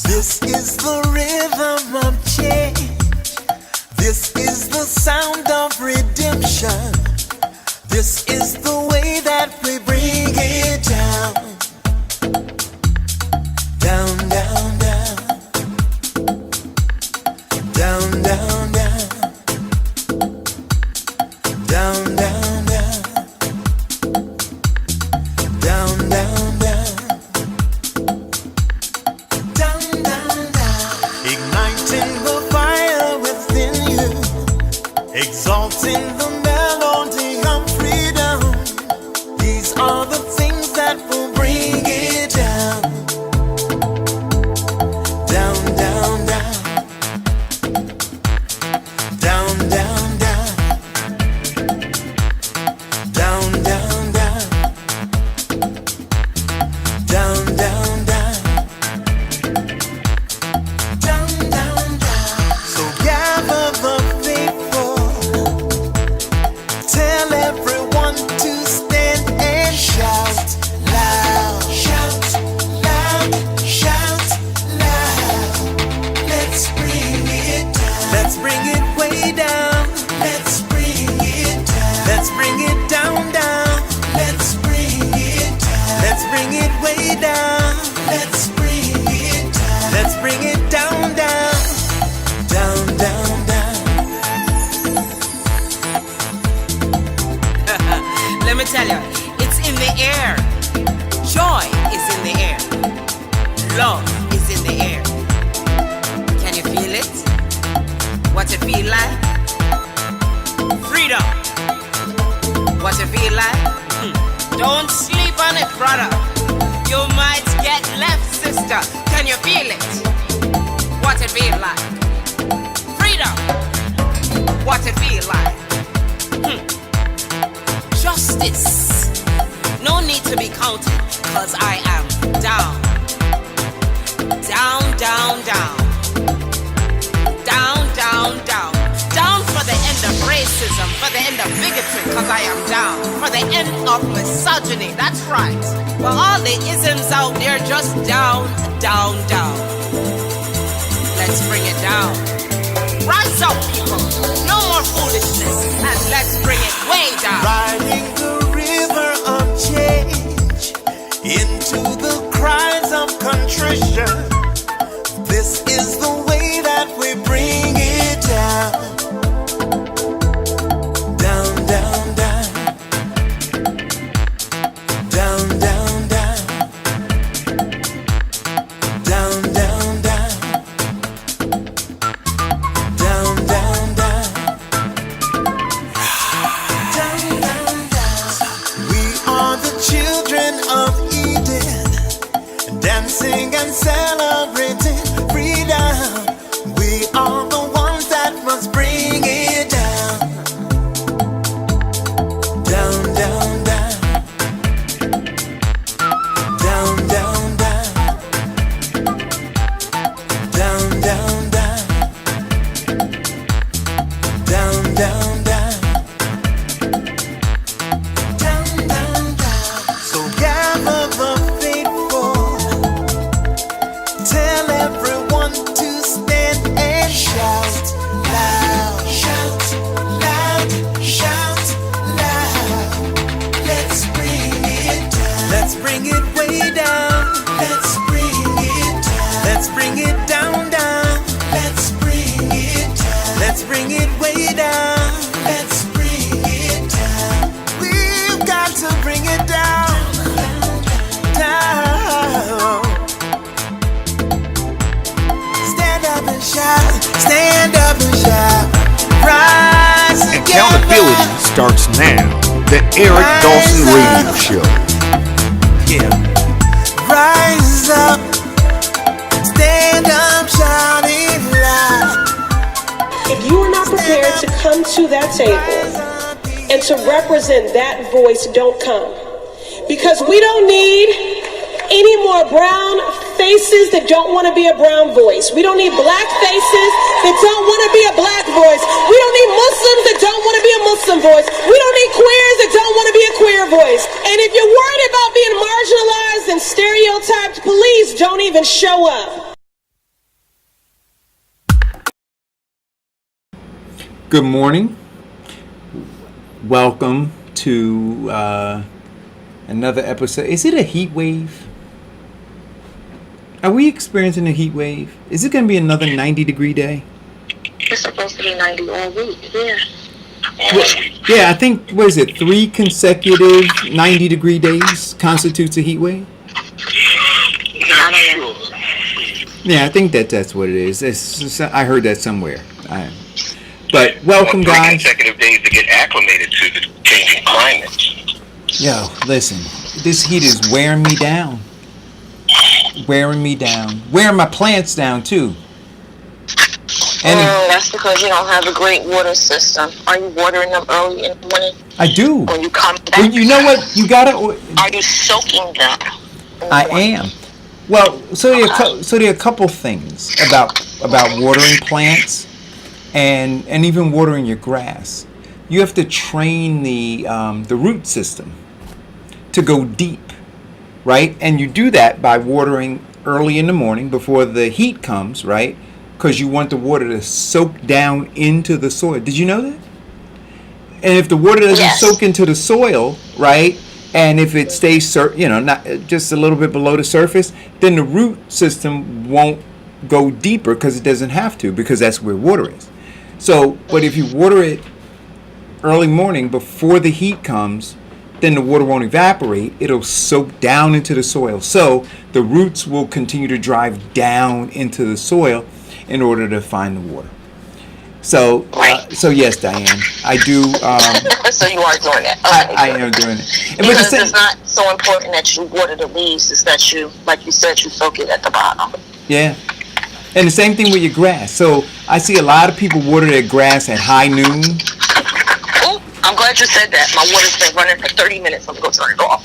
This is the rhythm of change. This is the sound of redemption. This is the way that we bring it down. Down, down, down. Down, down, down. Down, down, down. Down, down, down. Down, down, down. Igniting the fire within you. Exalting the melody of freedom. These are the things that will bring it down. Down, down, down. Down, down, down. Down, down, down. Down, down, down. Down, down, down. So gather the faithful. Tell everyone to stand and shout loud. Shout loud. Shout loud. Let's bring it down. Let's bring it way down. Let's bring it down. Let's bring it down, down. Let's bring it down. Let's bring it way down. Let's bring it down. Let's bring it down, down. Down, down, down. Let me tell you, it's in the air. Joy is in the air. Love is in the air. Can you feel it? What it feel like? Freedom. What it feel like? Don't sleep on it, brother. You might get left, sister. Can you feel it? What it feel like? Freedom. What it feel like? Justice. No need to be counted, cause I am down. Down, down, down. Down, down, down. Down for the end of racism, for the end of bigotry, cause I am down. For the end of misogyny, that's right. For all the isms out there, just down, down, down. Let's bring it down. Rise up, people. No more foolishness, and let's bring it way down. Riding the river of change into the cries of contrition. This is the way that we bring it down. Down, down, down. Down, down, down. Down, down, down. Down, down, down. Down, down, down. We are the children of Eden, dancing and celebrating freedom. We are the ones that must bring it down. Down, down, down. Down, down, down. Down, down, down. Down, down, down. Down, down, down. So gather the faithful. Tell everyone to stand and shout loud. Shout loud. Shout loud. Let's bring it down. Let's bring it way down. Let's bring it down. Let's bring it down, down. Let's bring it down. Let's bring it way down. Let's bring it down. We've got to bring it down. Down. Stand up and shout. Stand up and shout. Rise together. Accountability starts now. The Eric Dawson Radio Show. Yeah. Rise up. Stand up, shouting loud. If you are not prepared to come to that table and to represent that voice, don't come. Because we don't need any more brown faces that don't want to be a brown voice. We don't need black faces that don't want to be a black voice. We don't need Muslims that don't want to be a Muslim voice. We don't need queers that don't want to be a queer voice. And if you're worried about being marginalized and stereotyped, please don't even show up. Good morning. Welcome to another episode. Is it a heat wave? Are we experiencing a heat wave? Is it going to be another 90-degree day? It's supposed to be 90 all week, yeah. Yeah, I think, what is it, 3 consecutive 90-degree days constitutes a heat wave? I don't know. Yeah, I think that's what it is. I heard that somewhere. But welcome, Well, 3 guys. consecutive days to get acclimated to the changing climate. Yo, listen, this heat is wearing me down. Wearing me down. Wearing my plants down, too. And That's because you don't have a great water system. Are you watering them early in the morning I do. when you come back? Well, you know what? You gotta. Are you soaking them? in the I morning? am. Well, so there are a couple things about watering plants, and even watering your grass. You have to train the root system to go deep, right? And you do that by watering early in the morning before the heat comes, right? Because you want the water to soak down into the soil. Did you know that? And if the water doesn't Yes. soak into the soil, right, and if it stays, not just a little bit below the surface, then the root system won't go deeper because it doesn't have to, because that's where water is. So, but if you water it early morning before the heat comes, then the water won't evaporate. It'll soak down into the soil. So the roots will continue to drive down into the soil in order to find the water. So, so yes, Diane, I do. So you are doing that. I am doing it. But the Because same- it's not so important that you water the leaves. It's that you, like you said, you soak it at the bottom. yeah. And the same thing with your grass. So I see a lot of people water their grass at high noon. Oh, I'm glad you said that. My water's been running for 30 minutes. I'm going to turn it off.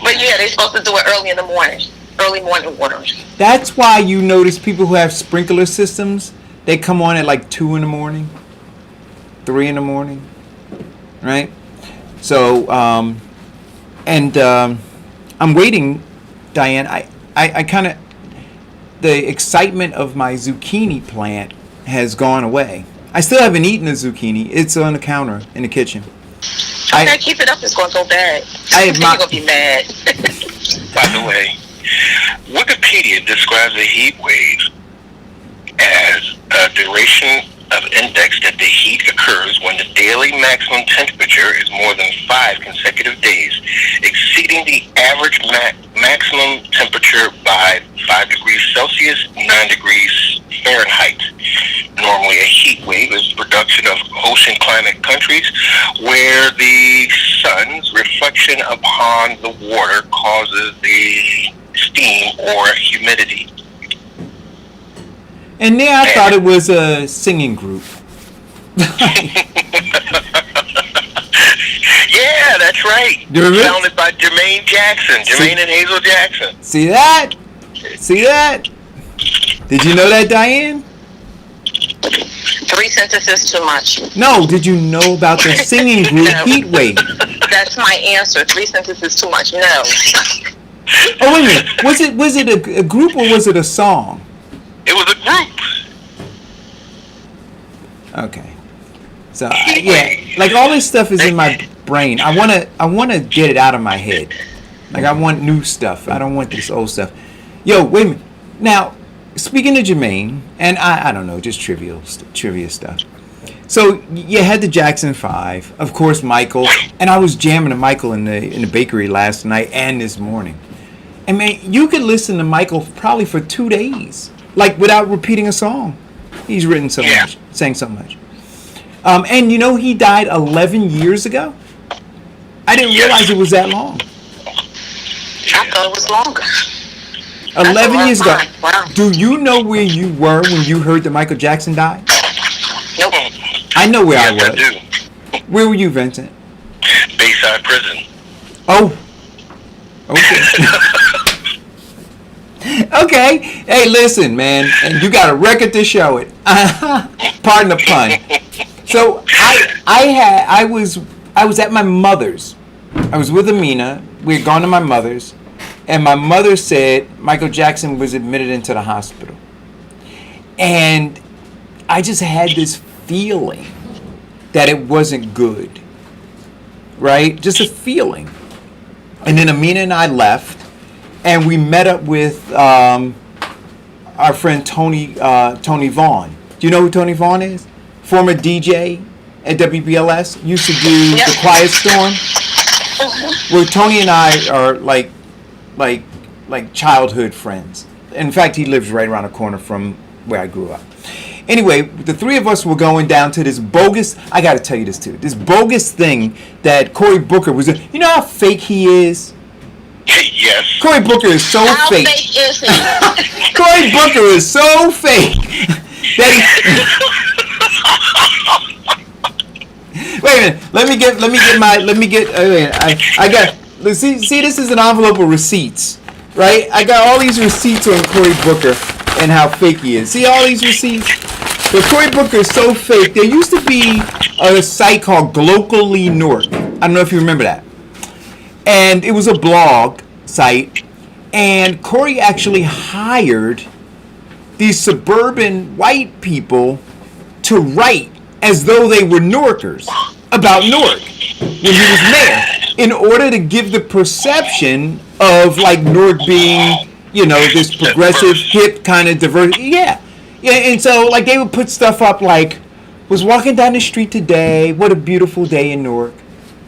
But yeah, they're supposed to do it early in the morning. Early morning watering. That's why you notice people who have sprinkler systems, they come on at like 2 in the morning, 3 in the morning, right? So, I'm waiting, Diane. I kind of, the excitement of my zucchini plant has gone away. I still haven't eaten the zucchini. It's on the counter in the kitchen. Okay, keep it up. It's going to go bad. I You're going to be mad. By the way, Wikipedia describes a heat wave as a duration of index that the heat occurs when the daily maximum temperature is more than 5 consecutive days, exceeding the average maximum temperature by 5 degrees Celsius, 9 degrees Fahrenheit. Normally a heat wave is production of ocean climate countries where the sun's reflection upon the water causes the steam or humidity. And there I thought it was a singing group. Yeah, that's right. You remember? Founded by Jermaine and Hazel Jackson. See that? See that? Did you know that, Diane? 3 sentences too much. No, did you know about the singing group No. Heat Wave? That's my answer. 3 sentences too much. No. Oh, wait a minute. Was it a group or was it a song? It was a group. Okay. So, yeah, like all this stuff is in my brain. I wanna get it out of my head. Like I want new stuff. I don't want this old stuff. Yo, wait a minute. Now, speaking of Jermaine, and I don't know, just trivia stuff. So you had the Jackson 5, of course, Michael, and I was jamming to Michael in the bakery last night and this morning. And man, you could listen to Michael probably for 2 days, like without repeating a song. He's written so much, sang so much. And you know he died 11 years ago? I didn't realize it was that long. I thought it was longer. 11 years ago. Wow. Do you know where you were when you heard that Michael Jackson died? Nope. I know where I Yes, I was. do. Where were you, Vincent? Bayside Prison. Oh. Okay. Okay. Hey, listen, man. And you got a record to show it. Pardon the pun. So I was at my mother's. I was with Amina. We had gone to my mother's. And my mother said Michael Jackson was admitted into the hospital. And I just had this feeling that it wasn't good, right? Just a feeling. And then Amina and I left, and we met up with our friend Tony Vaughn. Do you know who Tony Vaughn is? Former DJ at WBLS, used to do The Quiet Storm. Where Tony and I are like childhood friends. In fact, he lives right around the corner from where I grew up. Anyway, the three of us were going down to this bogus, I got to tell you this too, this bogus thing that Cory Booker was doing. You know how fake he is? Yes. Cory Booker is so How fake. fake is he? Cory Booker is so fake that wait a minute. Let me get I got, see, this is an envelope of receipts, right? I got all these receipts on Cory Booker and how fake he is. See all these receipts? But Cory Booker is so fake. There used to be a site called Glocally Newark. I don't know if you remember that. And it was a blog site, and Cory actually hired these suburban white people to write as though they were Newarkers about Newark when he was mayor, in order to give the perception of like Newark being, you know, this progressive, hip kind of diverse. Yeah. And so like they would put stuff up like, was walking down the street today, what a beautiful day in Newark.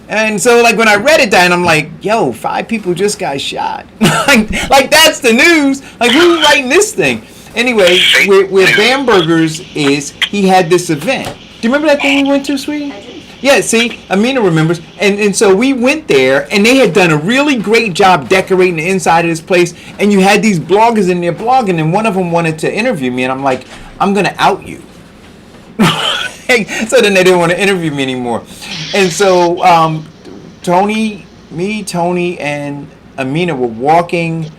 And so like when I read it down, I'm like, yo, 5 people just got shot. like that's the news. Like who's writing this thing? Anyway, where Bamberger's is, he had this event. Do you remember that thing we went to, sweetie? Yeah, see, Amina remembers. And so we went there, and they had done a really great job decorating the inside of this place. And you had these bloggers in there blogging, and one of them wanted to interview me, and I'm like, I'm going to out you. So then they didn't want to interview me anymore. And so Tony, and Amina were walking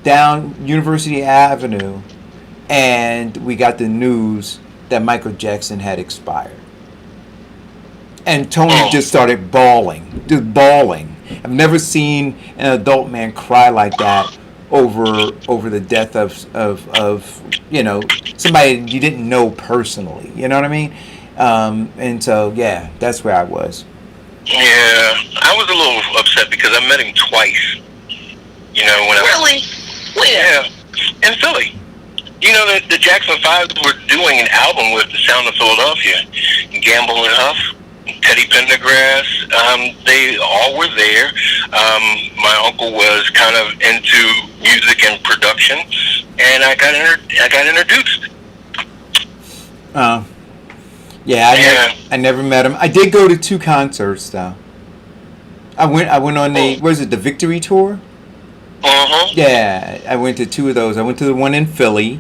down University Avenue, and we got the news that Michael Jackson had expired. And Tony just started bawling. I've never seen an adult man cry like that over the death of you know, somebody you didn't know personally. You know what I mean? And so yeah, that's where I was. Yeah, I was a little upset because I met him twice. You know, when Really? Where? Yeah, in Philly. You know, the Jackson 5 were doing an album with the Sound of Philadelphia. Gamble and Huff, Teddy Pendergrass, they all were there. My uncle was kind of into music and production, and I got introduced. Yeah, I never met him. I did go to 2 concerts though. I went on the the Victory Tour? Yeah, I went to 2 of those. I went to the one in Philly,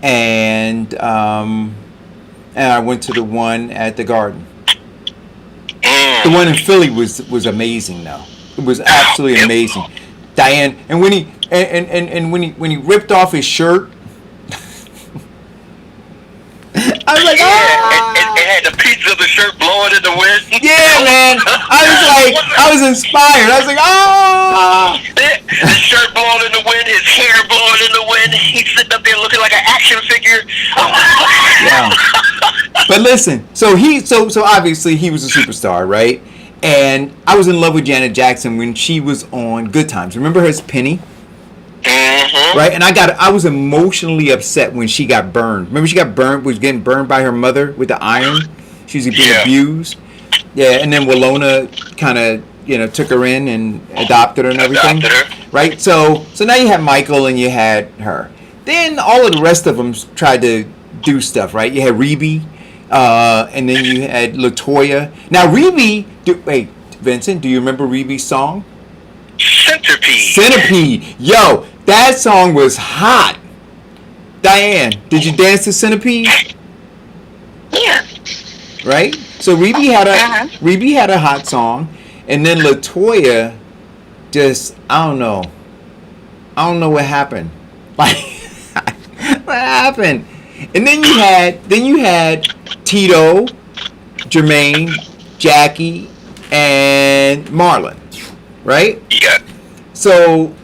and I went to the one at the Garden. The one in Philly was amazing though. It was absolutely amazing. Diane, and when he when he ripped off his shirt, I was like, it had the piece of the shirt blowing in the wind. Yeah, man. I was inspired. I was like, The shirt blowing in the wind, his hair blowing in the wind. He's sitting up there looking like an action figure. Yeah. But listen, so obviously he was a superstar, right? And I was in love with Janet Jackson when she was on Good Times. Remember her as Penny? Mm-hmm. Right? And I was emotionally upset when she got burned. Remember she got burned, was getting burned by her mother with the iron? She was being abused. Yeah, and then Walona kind of, you know, took her in and adopted her and everything. Right? So now you had Michael and you had her. Then all of the rest of them tried to do stuff, right? You had Rebe, and then you had LaToya. Now Rebe, Vincent, do you remember Rebe's song? Centipede. Yo, that song was hot. Diane, did you dance to Centipede? Yeah. Right? So Rebe had a hot song, and then LaToya just I don't know what happened. Like what happened? And then you had Tito, Jermaine, Jackie, and Marlon, right? Yeah. So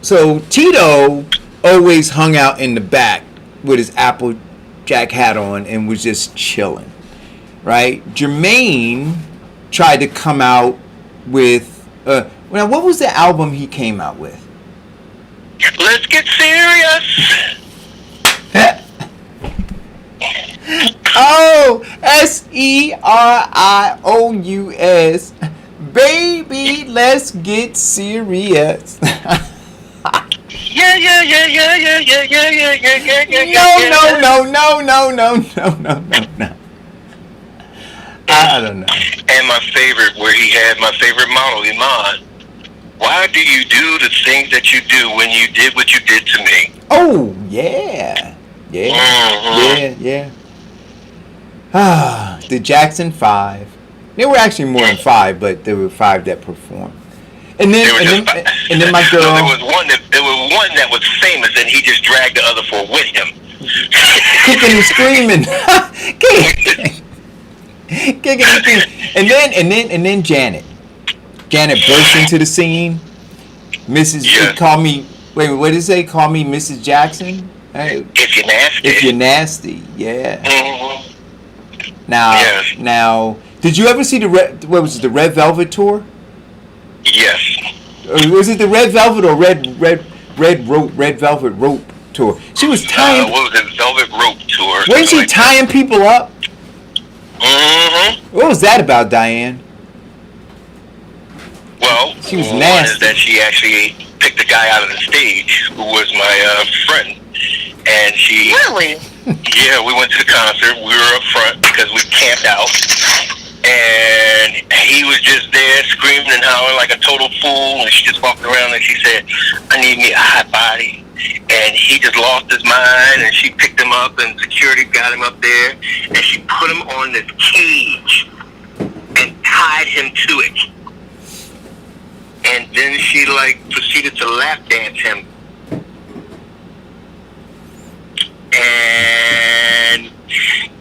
Tito always hung out in the back with his Apple flapjack hat on and was just chilling, right? Jermaine tried to come out with now what was the album he came out with? Let's get serious. Oh, SERIOUS. Baby, let's get serious. Yeah. No. I don't know. And my favorite, where he had my favorite model, Iman. Why do you do the things that you do when you did what you did to me? Oh, yeah. Yeah. The Jackson 5. There were actually more than 5, but there were 5 that performed. And then my girl. No, there was one that was famous, and he just dragged the other 4 with him. Kicking and screaming. Kicking and screaming. And then Janet. Janet burst into the scene. Mrs. Yes. Call me. Wait, what did it say? Call me Mrs. Jackson. Hey, If you're nasty. if you're nasty, yeah. Mhm. Now, Yes. did you ever see the the Red Velvet tour? Yes. Or was it the Red Velvet or Red Velvet Rope tour? She was tying. What was it? Velvet Rope Tour. Wasn't she like tying people up? Mm-hmm. What was that about, Diane? Well, She was one nasty. is that she actually picked a guy out of the stage who was my friend, and she. Really? Yeah, we went to the concert. We were up front because we camped out, and he was just there screaming and howling like a total fool. And she just walked around and she said, "I need me a hot body." And he just lost his mind. And she picked him up, and security got him up there, and she put him on this cage and tied him to it. And then she proceeded to lap dance him. And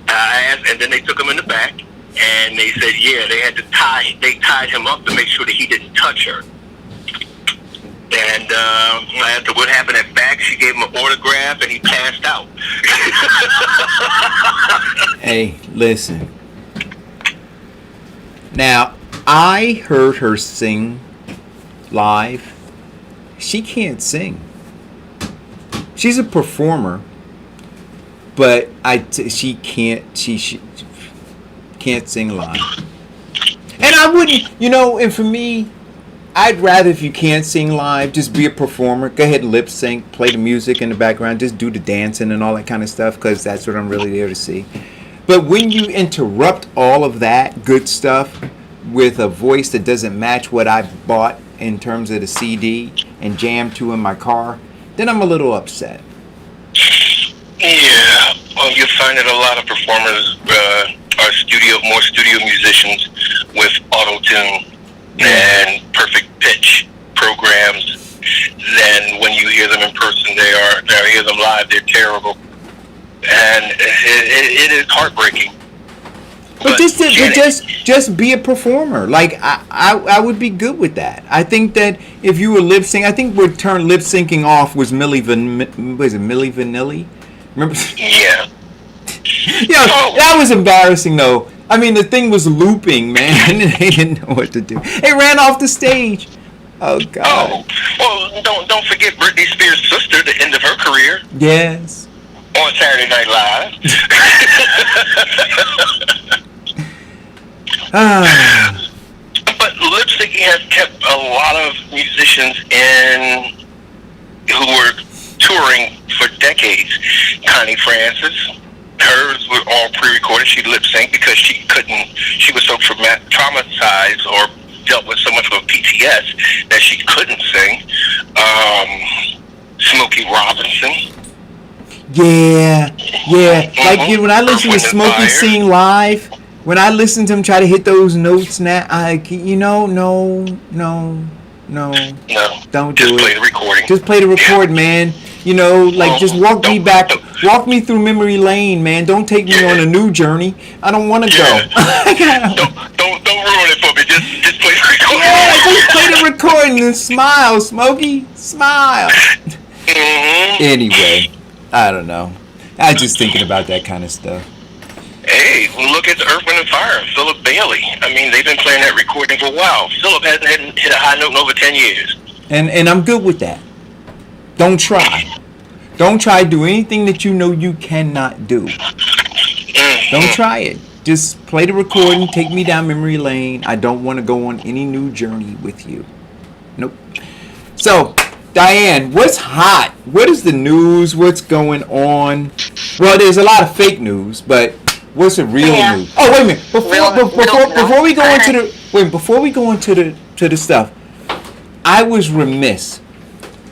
and then they took him in the back, and they said, yeah, they tied him up to make sure that he didn't touch her. And after what happened at back, she gave him an autograph, and he passed out. Hey, listen. Now, I heard her sing live. She can't sing. She's a performer, but she can't sing live. And I wouldn't, and for me, I'd rather, if you can't sing live, just be a performer. Go ahead and lip sync, play the music in the background, just do the dancing and all that kind of stuff, because that's what I'm really there to see. But when you interrupt all of that good stuff with a voice that doesn't match what I bought in terms of the CD and jammed to in my car, then I'm a little upset. Yeah, well, you'll find that a lot of performers are more studio musicians with auto-tune and perfect pitch programs. Then when you hear them in person, hear them live, they're terrible. And it is heartbreaking. But just be a performer. Like I would be good with that. I think that if you were lip sync, I think what turned lip syncing off was Milli Vanilli. Remember? Yeah. That was embarrassing though. I mean, the thing was looping, man. They didn't know what to do. It ran off the stage. Oh God. Oh, well, don't forget Britney Spears' sister, the end of her career. Yes. On Saturday Night Live. But lip syncing has kept a lot of musicians who were touring for decades. Connie Francis, hers were all pre-recorded. She lip synced because she was so traumatized or dealt with so much of a PTS that she couldn't sing. Smokey Robinson. Yeah. Like when I listen to Smokey sing live, when I listen to him try to hit those notes now, no, don't do it. Just play the recording. Just play the record, man. Just walk me through memory lane, man. Don't take me on a new journey. I don't want to go. Don't ruin it for me. Just play the recording. Yeah, just play the recording and smile, Smokey. Smile. Mm-hmm. Anyway, I don't know. I just thinking about that kind of stuff. Hey, look at the Earth, Wind, and Fire, Philip Bailey. I mean, they've been playing that recording for a while. Philip hasn't hit a high note in over 10 years. And I'm good with that. Don't try. Don't try to do anything that you know you cannot do. Don't try it. Just play the recording, take me down memory lane. I don't want to go on any new journey with you. Nope. So, Diane, what's hot? What is the news? What's going on? Well, there's a lot of fake news, but what's the real news? Oh, wait a minute. Before we go into the stuff, I was remiss.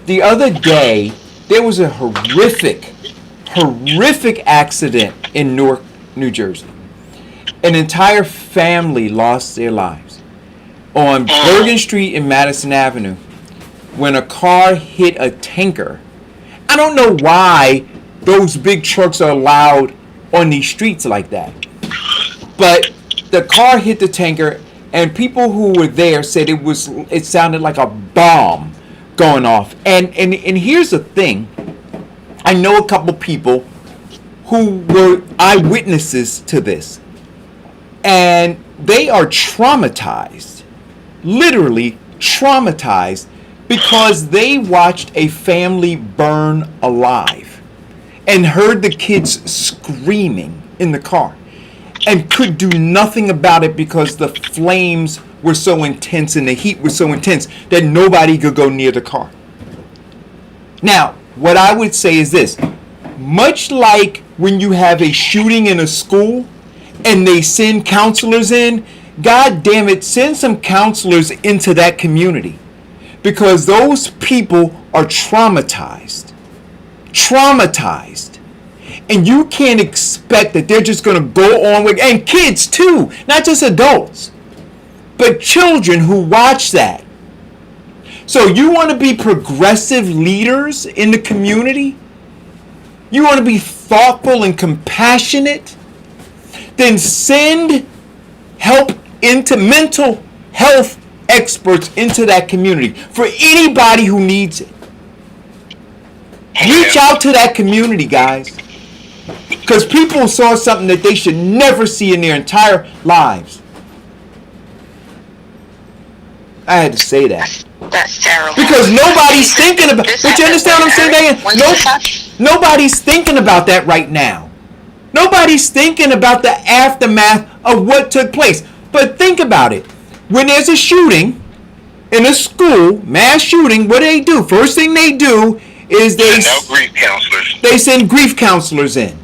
The other day, there was a horrific accident in Newark, New Jersey. An entire family lost their lives on Bergen Street and Madison Avenue when a car hit a tanker. I don't know why those big trucks are allowed on these streets like that. But the car hit the tanker, and people who were there said it sounded like a bomb going off. And here's the thing. I know a couple people who were eyewitnesses to this. And they are traumatized, literally traumatized, because they watched a family burn alive and heard the kids screaming in the car and could do nothing about it because the flames were so intense and the heat was so intense that nobody could go near the car. Now, what I would say is this. Much like when you have a shooting in a school and they send counselors in, God damn it, send some counselors into that community. Because those people are traumatized. Traumatized. And you can't expect that they're just going to go on with, and kids too, not just adults, but children who watch that. So you want to be progressive leaders in the community? You want to be thoughtful and compassionate? Then send help into mental health experts into that community for anybody who needs it. Reach out to that community, guys. Because people saw something that they should never see in their entire lives. I had to say that. That's terrible. Because nobody's thinking about. But you understand what I'm saying, Diane? Nobody's thinking about that right now. Nobody's thinking about the aftermath of what took place. But think about it. When there's a shooting in a school, mass shooting, what do? First thing they do is they send grief counselors in.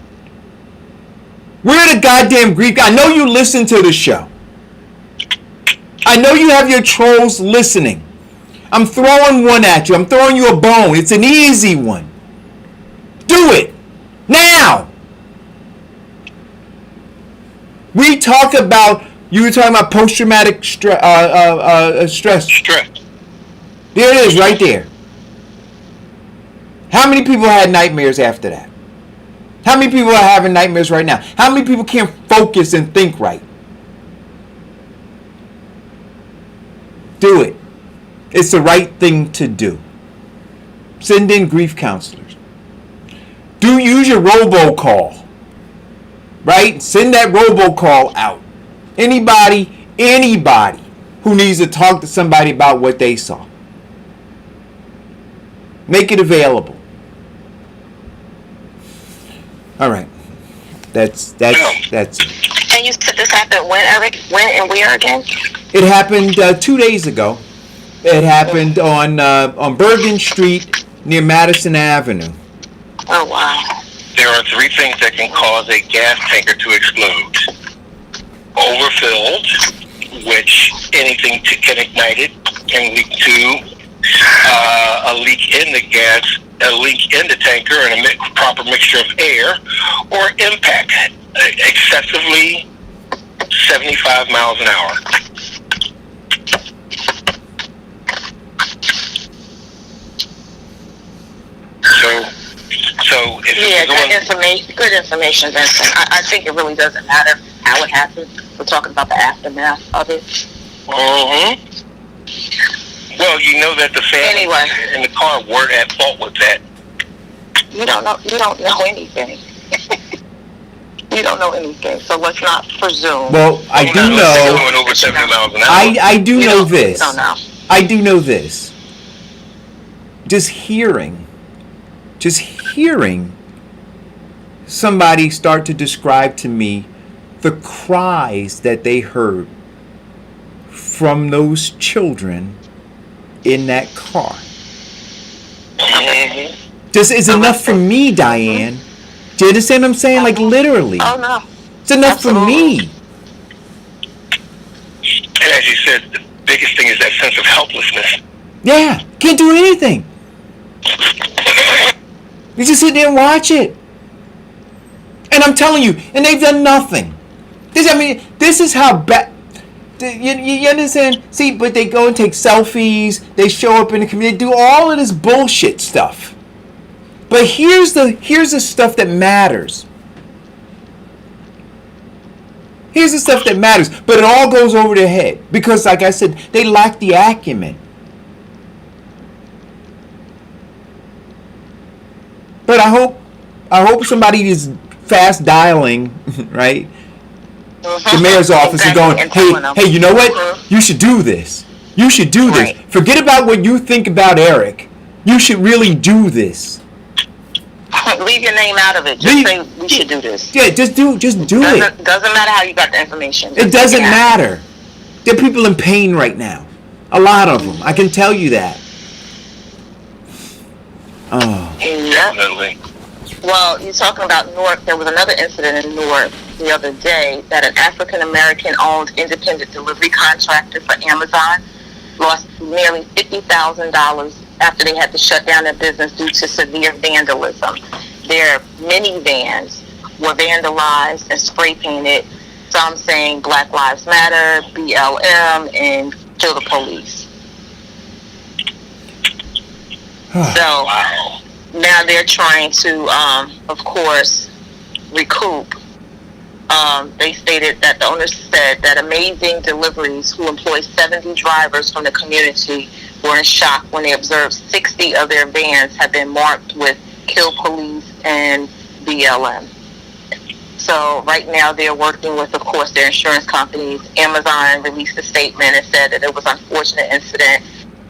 Where are the goddamn grief? I know you listen to the show. I know you have your trolls listening. I'm throwing one at you. I'm throwing you a bone. It's an easy one. Do it now. We talk about, you were talking about post-traumatic stress. There it is right there. How many people had nightmares after that? How many people are having nightmares right now? How many people can't focus and think right? Do it. It's the right thing to do. Send in grief counselors. Use your robocall. Right? Send that robocall out. Anybody who needs to talk to somebody about what they saw. Make it available. All right. That's it. And you said this happened when, Eric? When and where again? It happened 2 days ago. It happened on Bergen Street near Madison Avenue. Oh, wow. There are three things that can cause a gas tanker to explode. Overfilled, which anything can ignite it, can leak to a leak in the gas, a leak in the tanker, and a proper mixture of air, or impact, excessively 75 miles an hour. So if good information, Vincent. I think it really doesn't matter how it happened. We're talking about the aftermath of it. Mm-hmm. Well, you know that the family in the car weren't at fault with that. You don't know anything. We don't know anything, so let's not presume. Well, I do know. Going over 70 miles an hour. I do know this. We don't know. I do know this. Just hearing somebody start to describe to me the cries that they heard from those children in that car. This is enough for me, Diane. Do you understand what I'm saying? Like, literally. Oh, no. It's enough for me. And as you said, the biggest thing is that sense of helplessness. Yeah, can't do anything. You just sit there and watch it. And I'm telling you, and they've done nothing. This is how bad. You understand? See, but they go and take selfies. They show up in the community, do all of this bullshit stuff. But here's the stuff that matters. Here's the stuff that matters. But it all goes over their head because, like I said, they lack the acumen. But I hope somebody is fast dialing, right? The mayor's office is going, hey, you know what? You should do this. You should do this. Right. Forget about what you think about Eric. You should really do this. Leave your name out of it. Just say we should do this. Yeah, just do it. Doesn't matter how you got the information. It doesn't matter. There are people in pain right now. A lot of them. I can tell you that. Oh. Definitely. Well, you're talking about Newark. There was another incident in Newark the other day that an African-American owned independent delivery contractor for Amazon lost nearly $50,000 after they had to shut down their business due to severe vandalism. Their minivans were vandalized and spray painted, some saying Black Lives Matter, BLM, and kill the police. So now they're trying to, of course, recoup. They stated that the owners said that Amazing Deliveries, who employs 70 drivers from the community, were in shock when they observed 60 of their vans had been marked with Kill Police and BLM. So right now they're working with, of course, their insurance companies. Amazon released a statement and said that it was an unfortunate incident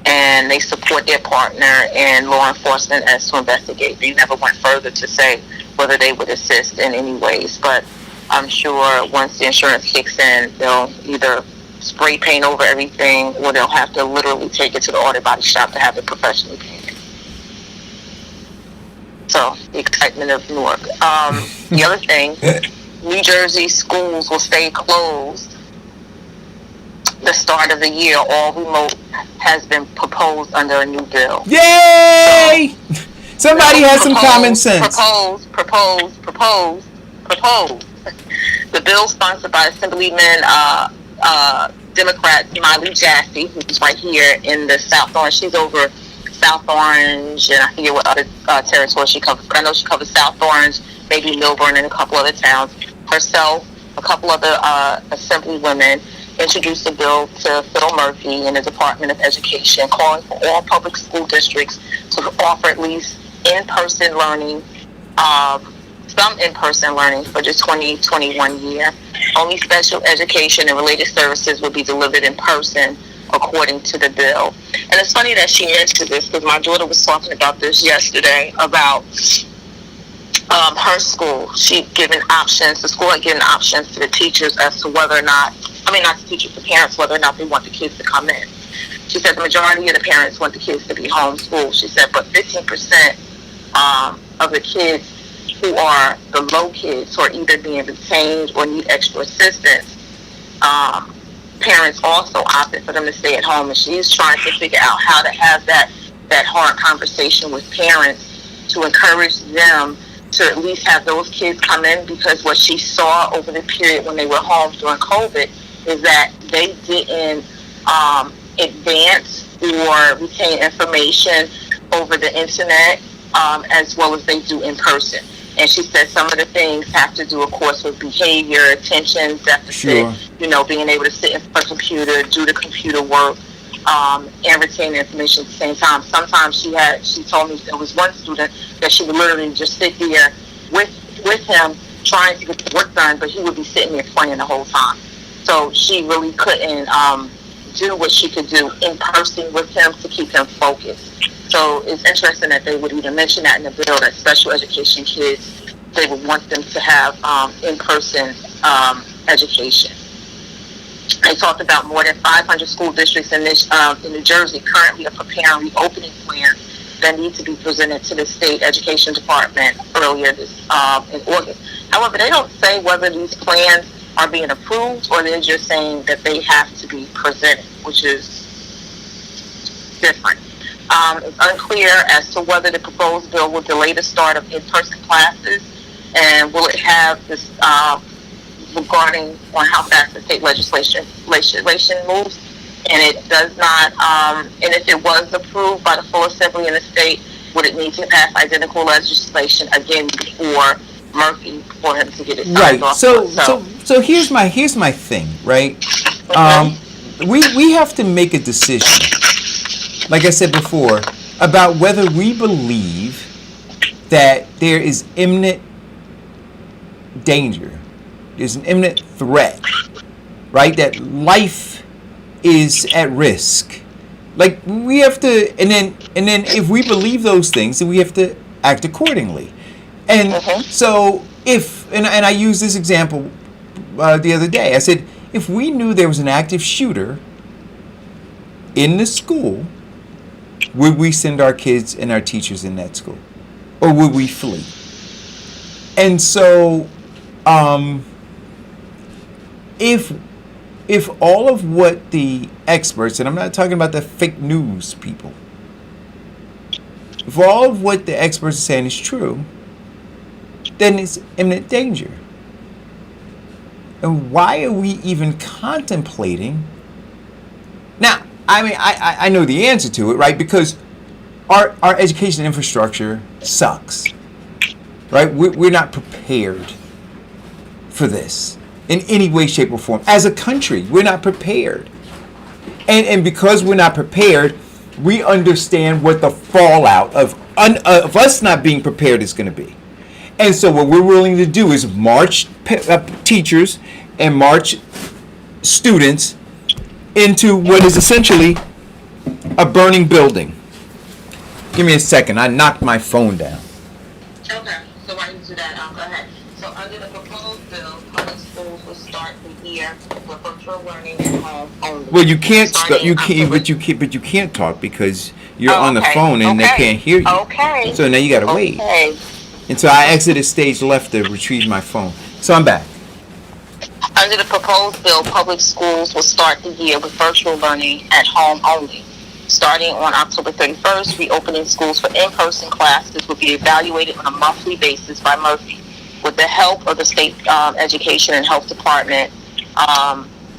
and they support their partner and law enforcement as to investigate. They never went further to say whether they would assist in any ways, but I'm sure once the insurance kicks in, they'll either spray paint over everything or they'll have to literally take it to the auto body shop to have it professionally painted. So, the excitement of Newark. The other thing, New Jersey schools will stay closed the start of the year. All remote has been proposed under a new bill. Yay! Somebody has some common sense. Proposed. The bill sponsored by Assemblyman Democrat Miley Jassy, who's right here in the South Orange. She's over South Orange, and I forget what other territory she covers, but I know she covers South Orange, maybe Milburn, and a couple other towns. Herself, a couple other Assemblywomen introduced a bill to Phil Murphy in the Department of Education, calling for all public school districts to offer at least in-person learning, some in-person learning for the 2021 year. Only special education and related services will be delivered in person, according to the bill. And it's funny that she mentioned this because my daughter was talking about this yesterday about her school. The school had given options to the teachers as to whether or not, not the teachers, the parents, whether or not they want the kids to come in. She said the majority of the parents want the kids to be homeschooled. She said, but 15% of the kids who are the low kids who are either being retained or need extra assistance, parents also opted for them to stay at home. And she's trying to figure out how to have that hard conversation with parents to encourage them to at least have those kids come in, because what she saw over the period when they were home during COVID is that they didn't advance or retain information over the internet as well as they do in person. And she said some of the things have to do, of course, with behavior, attention deficit, being able to sit in front of a computer, do the computer work, and retain information at the same time. Sometimes she told me there was one student that she would literally just sit there with him trying to get the work done, but he would be sitting there playing the whole time. So she really couldn't do what she could do in person with him to keep him focused. So it's interesting that they would even mention that in the bill, that special education kids, they would want them to have in-person education. They talked about more than 500 school districts in New Jersey currently are preparing reopening plans that need to be presented to the state education department earlier this in August. However, they don't say whether these plans are being approved or they're just saying that they have to be presented, which is different. It's unclear as to whether the proposed bill will delay the start of in-person classes, and will it have this regarding on how fast the state legislation moves. And it does not, and if it was approved by the full assembly in the state, would it need to pass identical legislation again before Murphy for him to get it signed off? So here's my thing, right? We have to make a decision, like I said before, about whether we believe that there is imminent danger, there's an imminent threat, right? That life is at risk. Like, we have to, and then if we believe those things, then we have to act accordingly. And so and I used this example the other day. I said, if we knew there was an active shooter in the school, would we send our kids and our teachers in that school? Or would we flee? And so, if all of what the experts, and I'm not talking about the fake news people, if all of what the experts are saying is true, then it's imminent danger. And why are we even contemplating? Now, I mean, I know the answer to it, right? Because our education infrastructure sucks, right? We're not prepared for this in any way, shape, or form. As a country, we're not prepared. And because we're not prepared, we understand what the fallout of us not being prepared is going to be. And so what we're willing to do is march teachers and march students into what is essentially a burning building. Give me a second. I knocked my phone down. Okay, so while you do that, go ahead. So under the proposed bill, public schools will start the year with virtual learning at home only. Well, you can't start. You can't talk because you're on the phone and they can't hear you. Okay. So now you gotta wait. Okay. And so I exited stage left to retrieve my phone. So I'm back. Under the proposed bill, public schools will start the year with virtual learning at home only. Starting on October 31st, reopening schools for in-person classes will be evaluated on a monthly basis by Murphy with the help of the state education and health department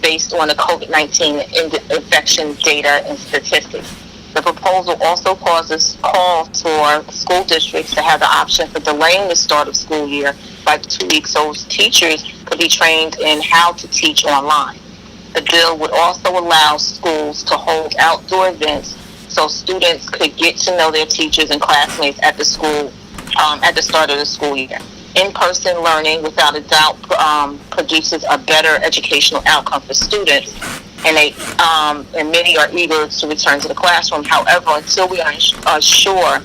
based on the COVID-19 infection data and statistics. The proposal also calls for school districts to have the option for delaying the start of school year by 2 weeks so teachers could be trained in how to teach online. The bill would also allow schools to hold outdoor events so students could get to know their teachers and classmates at the school at the start of the school year. In-person learning, without a doubt, produces a better educational outcome for students, and many are eager to return to the classroom. However, until we are sure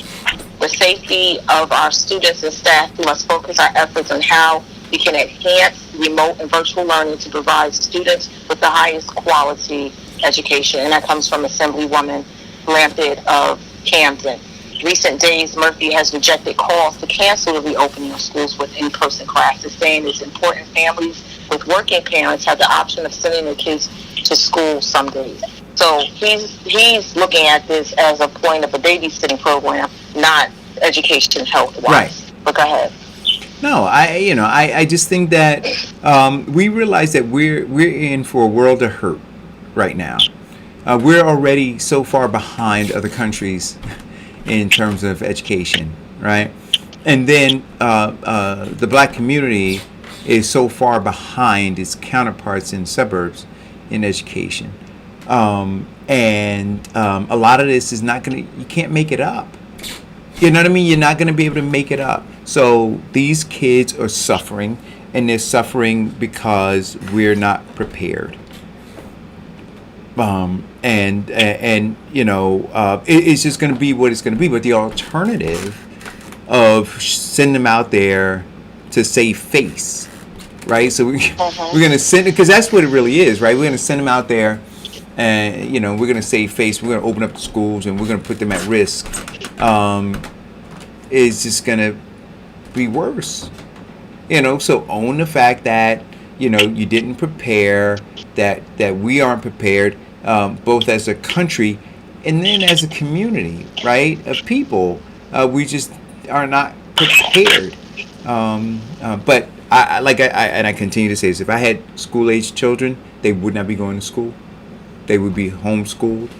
the safety of our students and staff, we must focus our efforts on how we can enhance remote and virtual learning to provide students with the highest quality education. And that comes from Assemblywoman Lampett of Camden. Recent days, Murphy has rejected calls to cancel the reopening of schools with in-person classes, saying it's important families with working parents have the option of sending their kids to school some days. So he's looking at this as a point of a babysitting program, not education health-wise. Right. But go ahead. No, I just think that we realize that we're in for a world of hurt right now. We're already so far behind other countries in terms of education, right? And then the black community is so far behind its counterparts in suburbs in education. And a lot of this is not you can't make it up. You know what I mean? You're not going to be able to make it up. So these kids are suffering, and they're suffering because we're not prepared. And you know, it's just going to be what it's going to be. But the alternative of sending them out there to save face, right? So we're going to send it, because that's what it really is, right? We're going to send them out there, and you know, we're going to save face. We're going to open up the schools, and we're going to put them at risk. It's just going to be worse, you know. So own the fact that, you know, you didn't prepare, that we aren't prepared, both as a country and then as a community, right, of people. We just are not prepared. But I continue to say this: if I had school-age children, they would not be going to school. They would be homeschooled.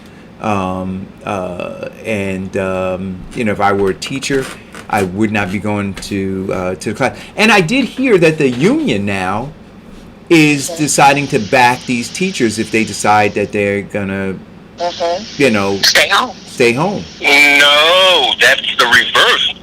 You know, if I were a teacher, I would not be going to the class. And I did hear that the union now is deciding to back these teachers if they decide that they're gonna, you know, stay home. No, that's the reverse.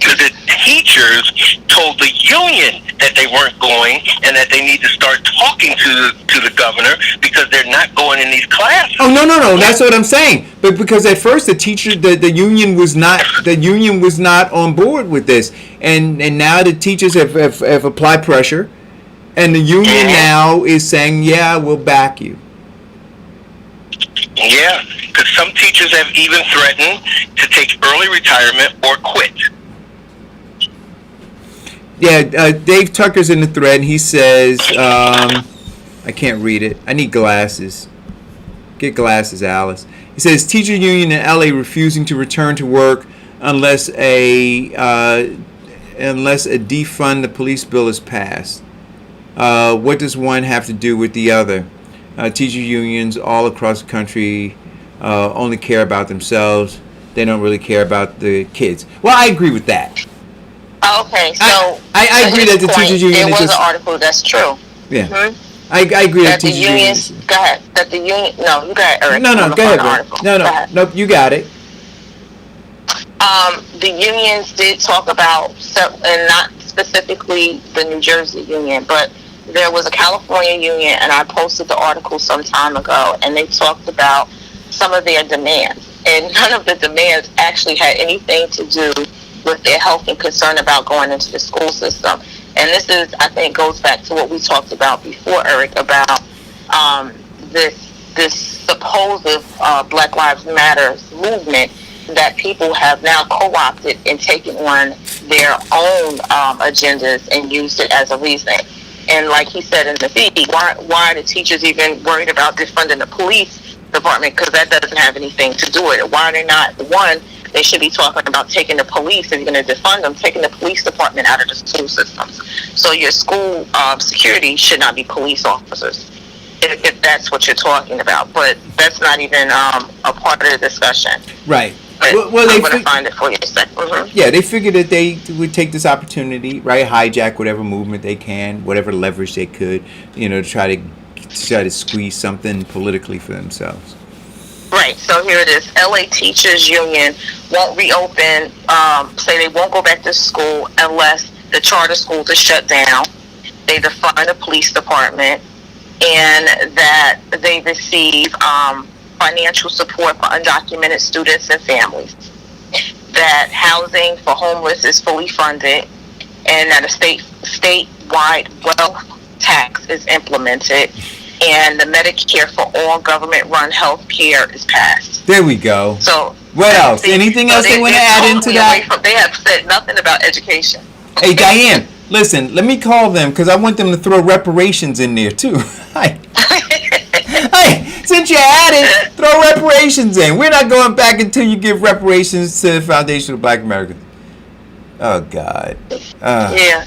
The teachers told the union that they weren't going and that they need to start talking to the governor because they're not going in these classes. Oh no, that's what I'm saying. But because at first the union was not on board with this, and now the teachers have applied pressure, and the union now is saying, yeah, we'll back you. Yeah, because some teachers have even threatened to take early retirement or quit. Yeah, Dave Tucker's in the thread, and he says, I can't read it. I need glasses. Get glasses, Alice. He says, teacher union in LA refusing to return to work unless a defund the police bill is passed. What does one have to do with the other? Teacher unions all across the country only care about themselves. They don't really care about the kids. Well, I agree with that. Okay, so I agree that the teachers union there is was just, an article that's true. Yeah, Mm-hmm. I agree that That the teachers unions, unions. go ahead. That the union, no, you got it, Eric. No, I'm gonna go find ahead, the bro. article. No, Go ahead. nope, you got it. The unions did talk about, and not specifically the New Jersey union, but there was a California union, and I posted the article some time ago, and they talked about some of their demands, and none of the demands actually had anything to do with their health and concern about going into the school system. And this is, I think, goes back to what we talked about before, Eric, about this supposed Black Lives Matter movement that people have now co-opted and taken on their own agendas and used it as a reason. And like he said in the feed, why are the teachers even worried about defunding the police department? Because that doesn't have anything to do with it. Why are they not? One, they should be talking about taking the police, if you're going to defund them, taking the police department out of the school systems. So your school security should not be police officers, if that's what you're talking about. But that's not even a part of the discussion. Right. But Well, I'm going to find it for you a second. Mm-hmm. Yeah, they figured that they would take this opportunity, right? Hijack whatever movement they can, whatever leverage they could, you know, to try to squeeze something politically for themselves. Right, so here it is. LA Teachers Union won't reopen, say they won't go back to school unless the charter schools are shut down. They defund the police department, and that they receive financial support for undocumented students and families. That housing for homeless is fully funded, and that a statewide wealth tax is implemented. And the Medicare for all government-run health care is passed. There we go. So what else? Anything else they want to add into that? They have said nothing about education. Hey, Diane, listen, let me call them because I want them to throw reparations in there too. Hey, since you're at it, throw reparations in. We're not going back until you give reparations to the Foundation of Black Americans. Oh God. Yeah.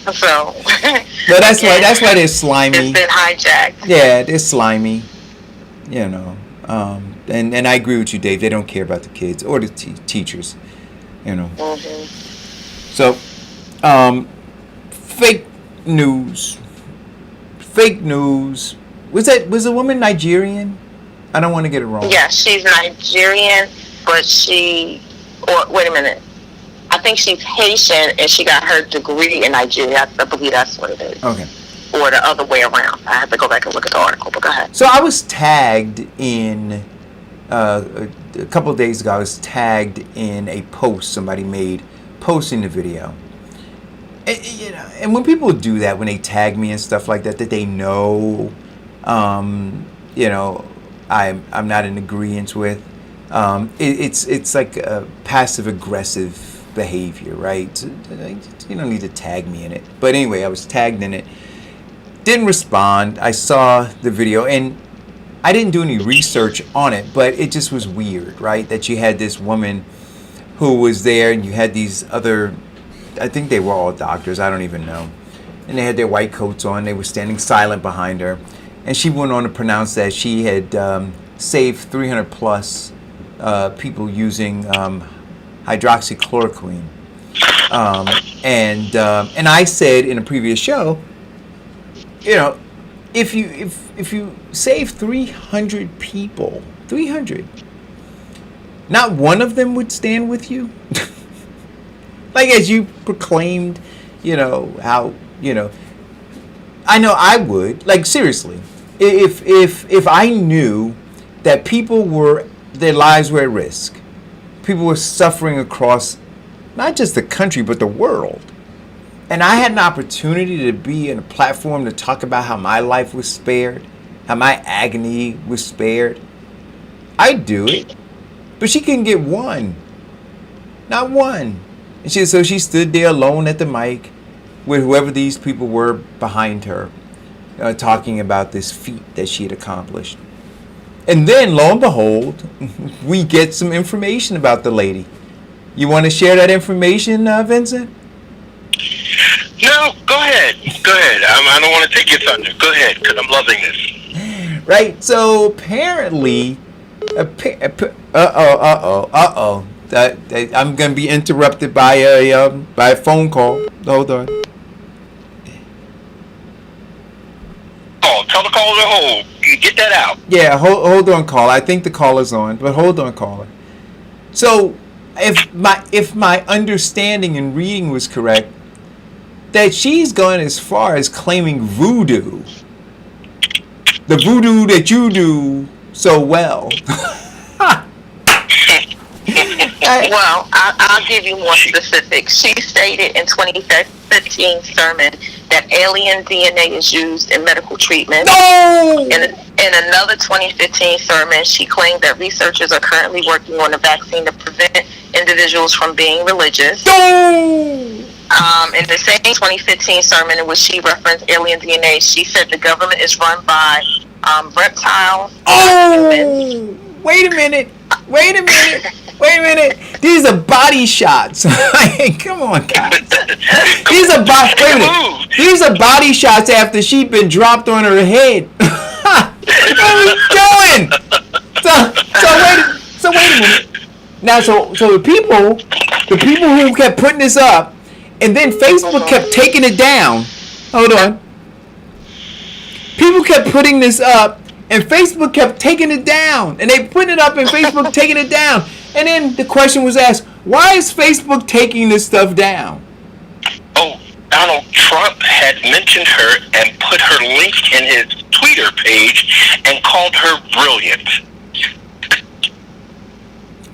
So. But that's why they're slimy. It's been hijacked. Yeah, they're slimy. You know. And I agree with you, Dave. They don't care about the kids or the teachers. You know. Mm-hmm. So, fake news. Fake news. Was the woman Nigerian? I don't want to get it wrong. Yeah, she's Nigerian, but wait a minute. I think she's Haitian, and she got her degree in Nigeria. I believe that's what it is. Okay. Or the other way around. I have to go back and look at the article, but go ahead. So I was tagged in, a couple of days ago, I was tagged in a post somebody made posting the video. And when people do that, when they tag me and stuff like that, that they know, I'm not in agreement with, it's like a passive aggressive behavior, right? You don't need to tag me in it. But anyway, I was tagged in it. Didn't respond. I saw the video and I didn't do any research on it, but it just was weird, right? That you had this woman who was there and you had these other, I think they were all doctors, I don't even know. And they had their white coats on, they were standing silent behind her. And she went on to pronounce that she had saved 300 plus people using hydroxychloroquine. And I said in a previous show, if you save 300 people, 300, not one of them would stand with you. Like as you proclaimed, how, I know I would, like seriously, if I knew that their lives were at risk, people were suffering across not just the country, but the world. And I had an opportunity to be in a platform to talk about how my life was spared, how my agony was spared. I'd do it. But she couldn't get one. Not one. And so she stood there alone at the mic with whoever these people were behind her, talking about this feat that she had accomplished. And then, lo and behold, we get some information about the lady. You want to share that information, Vincent? No, go ahead. I don't want to take your thunder. Go ahead, because I'm loving this. Right. So apparently, I'm gonna be interrupted by a phone call. Hold on. Oh, tell the caller to hold. You get that out. Yeah, hold on, caller. I think the caller's on, but hold on, caller. So, if my understanding and reading was correct, that she's gone as far as claiming voodoo, the voodoo that you do so well. Well, I'll give you more specifics. She stated in 2015 sermon that alien DNA is used in medical treatment. No! In another 2015 sermon, she claimed that researchers are currently working on a vaccine to prevent individuals from being religious. No! In the same 2015 sermon in which she referenced alien DNA, she said the government is run by reptiles. Oh! Wait a minute. These are body shots. Come on, guys. These are body shots after she'd been dropped on her head. What are we doing? So wait a minute. Now, so the people who kept putting this up, and then Facebook kept taking it down. Hold on. People kept putting this up, and Facebook kept taking it down. And they put it up, and Facebook taking it down. And then the question was asked, why is Facebook taking this stuff down? Oh, Donald Trump had mentioned her and put her link in his Twitter page and called her brilliant.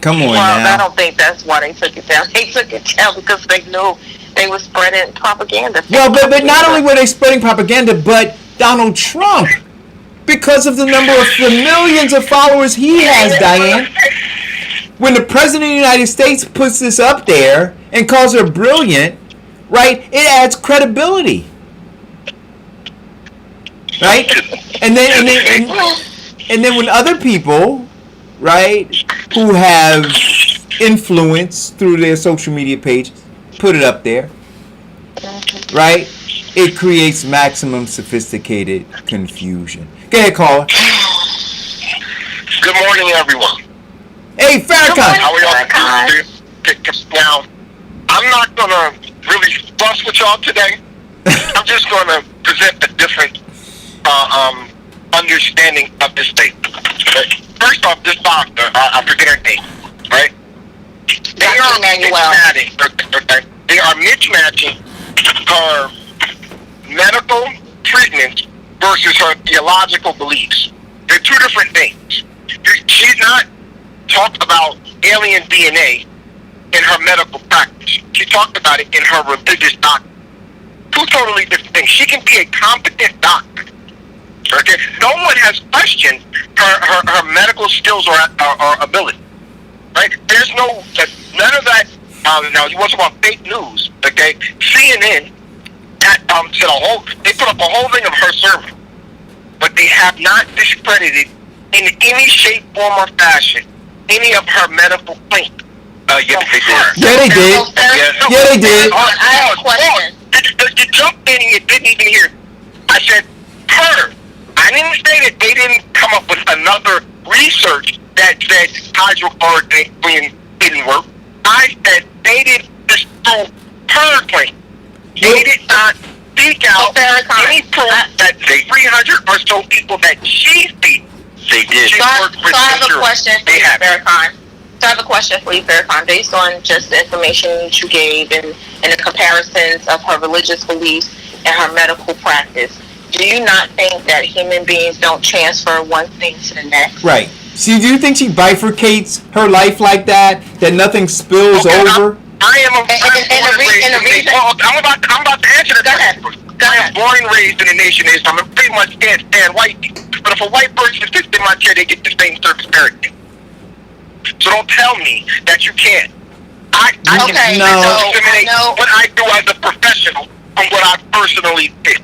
Come on well, now. I don't think that's why they took it down. They took it down because they knew they were spreading propaganda. Well, but not only were they spreading propaganda, but Donald Trump, because of the number of the millions of followers he has, Diane. When the President of the United States puts this up there and calls her brilliant, right, it adds credibility. Right? And then when other people, right, who have influence through their social media pages put it up there, right, it creates maximum sophisticated confusion. Go ahead, caller. Good morning, everyone. Hey, Farrakhan. How are y'all doing? Now, I'm not going to really fuss with y'all today. I'm just going to present a different understanding of this thing. First off, this doctor, I forget her name, right? They are Emmanuel. They are mismatching her medical treatments versus her theological beliefs. They're two different things. She's not talked about alien DNA in her medical practice. She talked about it in her religious doctrine. Two totally different things. She can be a competent doctor. Okay, no one has questioned her medical skills or ability. Right? There's none of that. Now you want to talk about fake news? Okay, CNN they put up a whole thing of her sermon, but they have not discredited in any shape, form, or fashion any of her medical claims. Yes, they did. Yeah, they did. Yeah, they did. I have a question. You jumped in and you didn't even hear. I said, her. I didn't say that they didn't come up with another research that said hydrochloroquine didn't work. I said they didn't disprove her claim. They did not speak out any proof that the 300 or so people that she sees. They did. So I have a question for you, Farrakhan. So I have a question for you, Farrakhan. Based on just the information that you gave and the comparisons of her religious beliefs and her medical practice, do you not think that human beings don't transfer one thing to the next? Right. See, do you think she bifurcates her life like that? That nothing spills over? I'm about to answer the question. I am born and raised in the nation of Islam. I pretty much can't stand white people. But if a white person sits in my chair, they get the same service parenting. So don't tell me that you can't. I can discriminate what I do as a professional from what I personally did.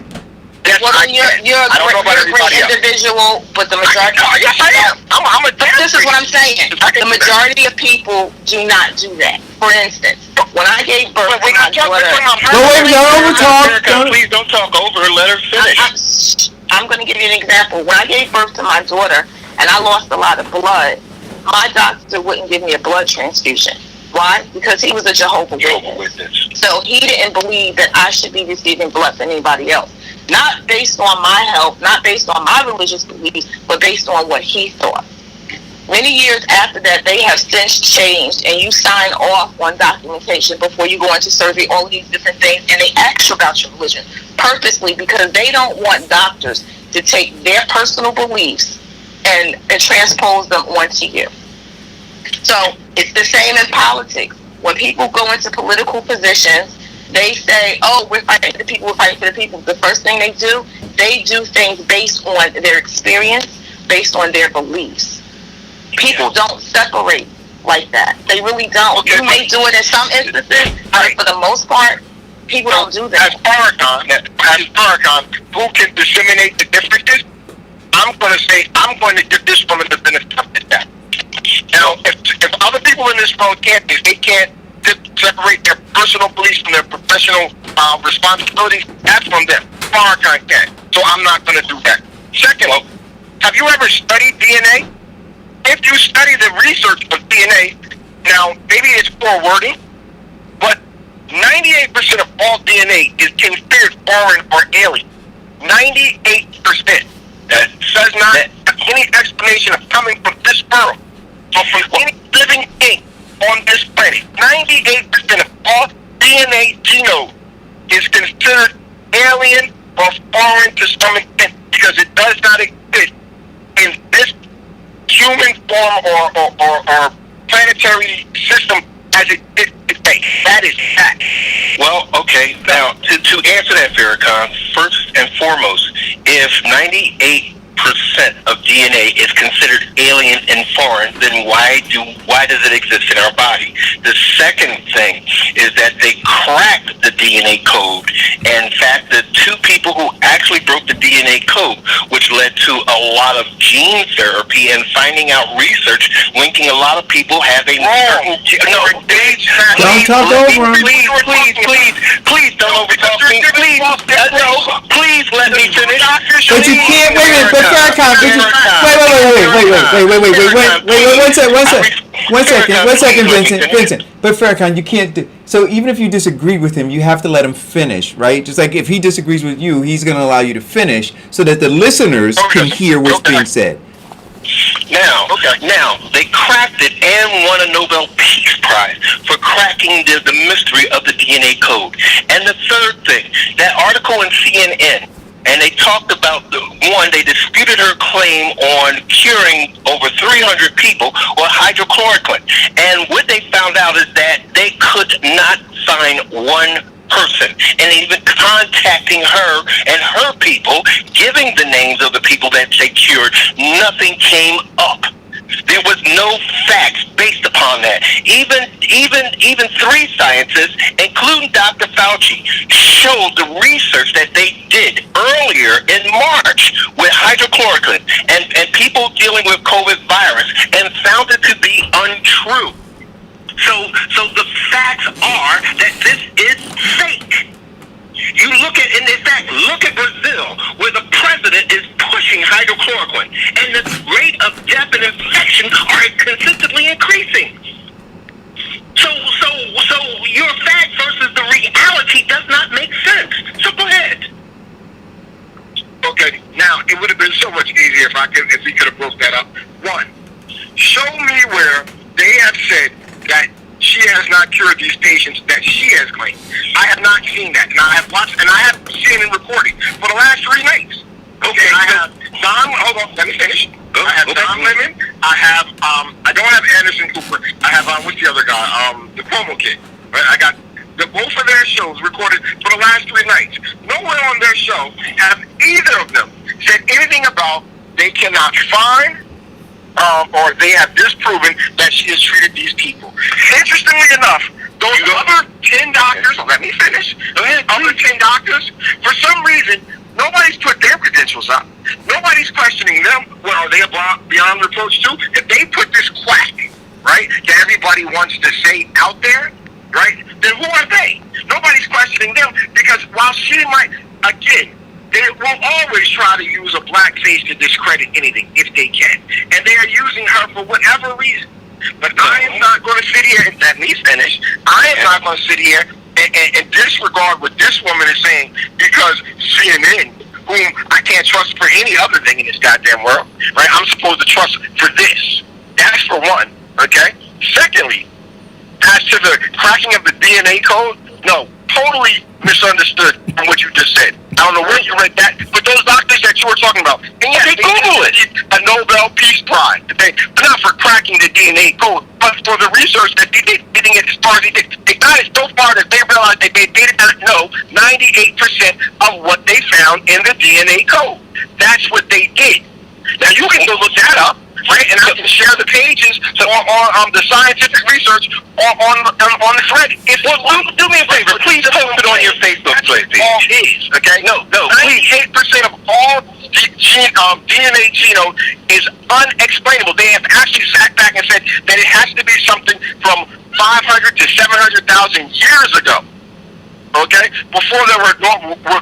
Yes, well, you're a great individual, but the majority. Yes, I am. I'm a. But this is what I'm saying. The majority of people do not do that. For instance, when I gave birth to my daughter, please don't talk over her. Let her finish. I'm going to give you an example. When I gave birth to my daughter and I lost a lot of blood, my doctor wouldn't give me a blood transfusion. Why? Because he was a Jehovah's Witness. So he didn't believe that I should be receiving blood from anybody else. Not based on my health, not based on my religious beliefs, but based on what he thought. Many years after that, they have since changed, and you sign off on documentation before you go into surgery, all these different things, and they ask you about your religion purposely because they don't want doctors to take their personal beliefs and transpose them onto you. So it's the same in politics. When people go into political positions, they say, oh, we're fighting for the people, we're fighting for the people. The first thing they do things based on their experience, based on their beliefs. People don't separate like that. They really don't. Okay, you may do it in some instances, but for the most part, people don't do that. As Farrakhan, who can disseminate the differences, I'm going to give this woman the benefit of the doubt. Now, if other people in this world can't, if they can't separate their personal beliefs from their professional responsibilities, that's from them. Farrakhan can. So I'm not going to do that. Second, have you ever studied DNA? If you study the research of DNA, now maybe it's poor wording, but 98% of all DNA is considered foreign or alien. 98%. That does not have any explanation of coming from this world or from any living thing on this planet. 98% of all DNA genome is considered alien or foreign to some extent because it does not exist in this human form or planetary system as it is today. That is fact. Well, okay. Now, to answer that, Farrakhan, first and foremost, if 98% of DNA is considered alien and foreign, then why does it exist in our body? The second thing is that they cracked the DNA code. And in fact, the two people who actually broke the DNA code, which led to a lot of gene therapy and finding out research linking a lot of people having certain don't talk over him. Please don't overtalk me. Please let me finish. But you can't wait. Farrakhan, wait, one second, Vincent. But Farrakhan, you can't do. So even if you disagree with him, you have to let him finish, right? Just like if he disagrees with you, he's going to allow you to finish so that the listeners can hear what's being said. Now, they cracked it and won a Nobel Peace Prize for cracking the mystery of the DNA code. And the third thing, that article in CNN, and they talked about, they disputed her claim on curing over 300 people with hydrochloroquine. And what they found out is that they could not find one person. And even contacting her and her people, giving the names of the people that they cured, nothing came up. There was no facts based upon that. Even three scientists, including Dr. Fauci, showed the research that they did earlier in March with hydrochloroquine and people dealing with COVID virus, and found it to be untrue. So the facts are that this is fake. You look at, and in fact, look at Brazil, where the president is pushing hydrochloroquine, and the rate of death and infection are consistently increasing. So your fact versus the reality does not make sense. So go ahead. Okay, now it would have been so much easier if we could have broke that up. One, show me where they have said that she has not cured these patients that she has claimed. I have not seen that. And I have watched, and I have seen it recorded for the last 3 nights. Okay, I have Don, hold on, let me finish. I have Don Lemon, I don't have Anderson Cooper. I have, what's the other guy? The Cuomo kid. Right? I got both of their shows recorded for the last 3 nights. Nowhere on their show have either of them said anything about they cannot find or they have disproven that she has treated these people. Interestingly enough, those other 10 doctors, let me finish, other 10 doctors, for some reason, nobody's put their credentials up. Nobody's questioning them. Well, are they beyond reproach too? If they put this quack, right, that everybody wants to say out there, right, then who are they? Nobody's questioning them, because while she might, again, they will always try to use a black face to discredit anything if they can. And they are using her for whatever reason. But I am not going to sit here and let me finish. I am not going to sit here and disregard what this woman is saying, because CNN, whom I can't trust for any other thing in this goddamn world, right? I'm supposed to trust for this. That's for one, okay? Secondly, as to the cracking of the DNA code, no, totally misunderstood from what you just said. I don't know where you read that, but those doctors that you were talking about, and yes, they Google it. A Nobel Peace Prize, not for cracking the DNA code, but for the research that they did, getting it as far as they did. They got it so far that they realized that they did not know 98% of what they found in the DNA code. That's what they did. Now you can go look that up, right? And I can share the pages on the scientific research on the thread. Do me a favor, please post it on your Facebook page. All is, okay? No, please. 98% of all DNA genome is unexplainable. They have actually sat back and said that it has to be something from 500 to 700,000 years ago. Okay? Before there were,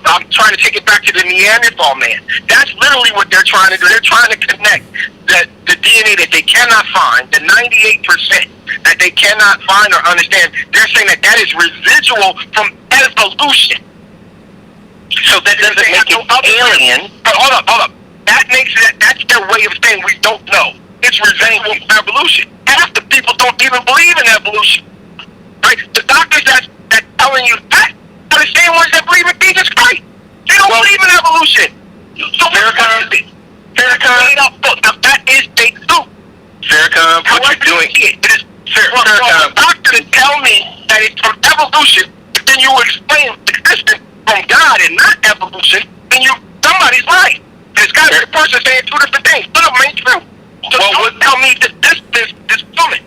I'm trying to take it back to the Neanderthal man. That's literally what they're trying to do. They're trying to connect the DNA that they cannot find, the 98% that they cannot find or understand. They're saying that is residual from evolution. So that doesn't make it alien. But hold up. That's their way of saying we don't know. It's residual from evolution. Half the people don't even believe in evolution. Right? The doctors that's telling you that are the same ones that believe in Jesus Christ. They don't believe in evolution. So Farrakhan, now that is fake too. Farrakhan, what you're doing here is Farrakhan. Doctors tell me that it's from evolution, but then you explain existence from God and not evolution, then somebody's right. There's got to be a person saying 2 different things. None of them ain't true. So don't tell me that this woman.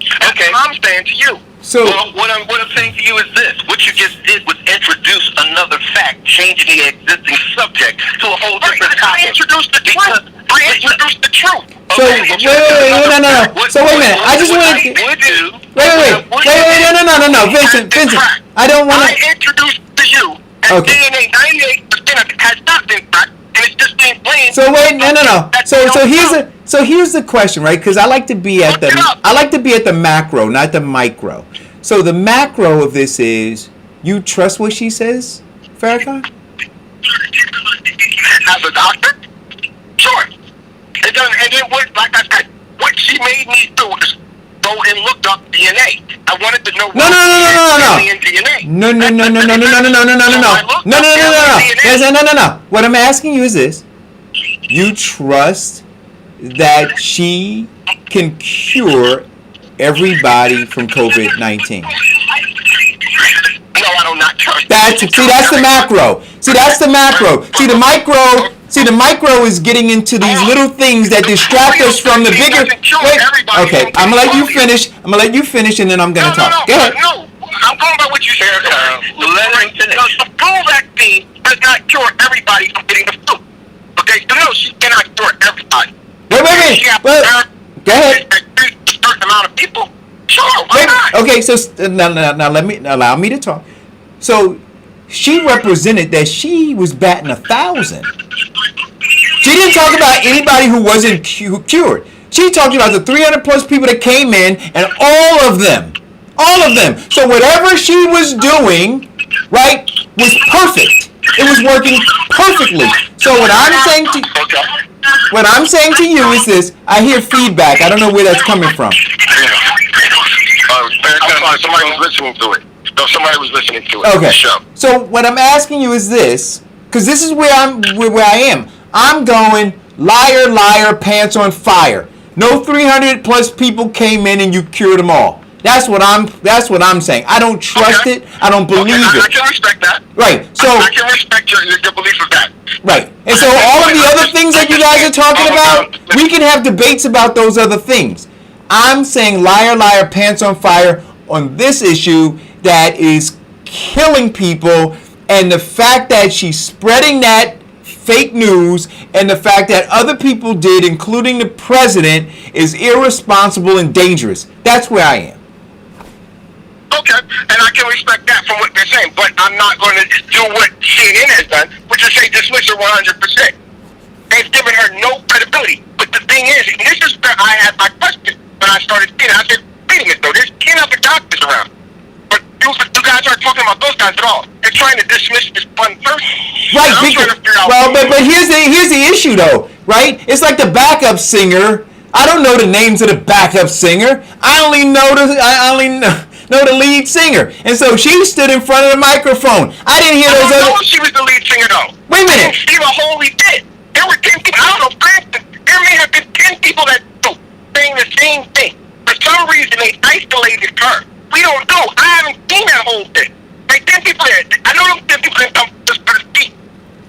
Okay, I'm saying to you. So what I'm saying to you is this: what you just did was introduce another fact, changing the existing subject to a whole different topic. I introduced the truth. So wait, no. So wait a minute. I just want to. Wait. No, Vincent. I don't want to. I introduced to you that DNA 98% has not been cracked, and it's just being blamed. So wait, no. So here's the question, right? Because I like to be at the macro, not the micro. So the macro of this is, you trust what she says, Farrakhan? As a doctor? Sure. It doesn't, and then like I said, what she made me do is go and look up DNA. I wanted to know alien DNA. No. What I'm asking you is this. You trust that she can cure everybody from COVID-19? No, I do not trust. That's the macro. See, the micro is getting into these little things that distract us from the bigger. Wait, okay, I'm gonna let you finish, and then I'm gonna talk. Go ahead. No, I'm going by what you said. The flu vaccine does not cure everybody from getting the flu. Okay, so no, she cannot cure everybody. Wait. Well, go ahead. A certain amount of people. Sure, why not? Okay, so now allow me to talk. So she represented that she was batting 1,000. She didn't talk about anybody who wasn't cured. She talked about the 300 plus people that came in, and all of them. So whatever she was doing, right, was perfect. It was working perfectly. So what I'm saying to you is this. I hear feedback. I don't know where that's coming from. Somebody was listening to it. No, somebody was listening to it. Okay. So what I'm asking you is this, because this is where I am. I'm going liar, pants on fire. No 300 plus people came in and you cured them all. That's what I'm saying. I don't trust it. I don't believe it. I can respect that. Right. So I can respect your belief of that. Right. And so all of the other things that you guys are talking about, we can have debates about those other things. I'm saying liar, pants on fire on this issue that is killing people, and the fact that she's spreading that fake news and the fact that other people did, including the president, is irresponsible and dangerous. That's where I am. Okay, and I can respect that from what they're saying, but I'm not going to do what CNN has done, which is say dismiss her 100%. They've given her no credibility. But the thing is, and this is where I had my question when I started seeing it. I said, wait a minute though, there's 10 other doctors around. But you guys aren't talking about those guys at all. They're trying to dismiss this one person. Right, but here's the issue though, right? It's like the backup singer. I don't know the names of the backup singer. I only know the lead singer. And so she stood in front of the microphone. I didn't hear those other. I don't know if she was the lead singer though. Wait a minute. She was wholly did. There were 10 people. I don't know. For instance, there may have been 10 people that saying the same thing. For some reason, they isolated her. We don't know. I haven't seen that whole thing. Like 10 people there. I know 10 people that come just for the speech.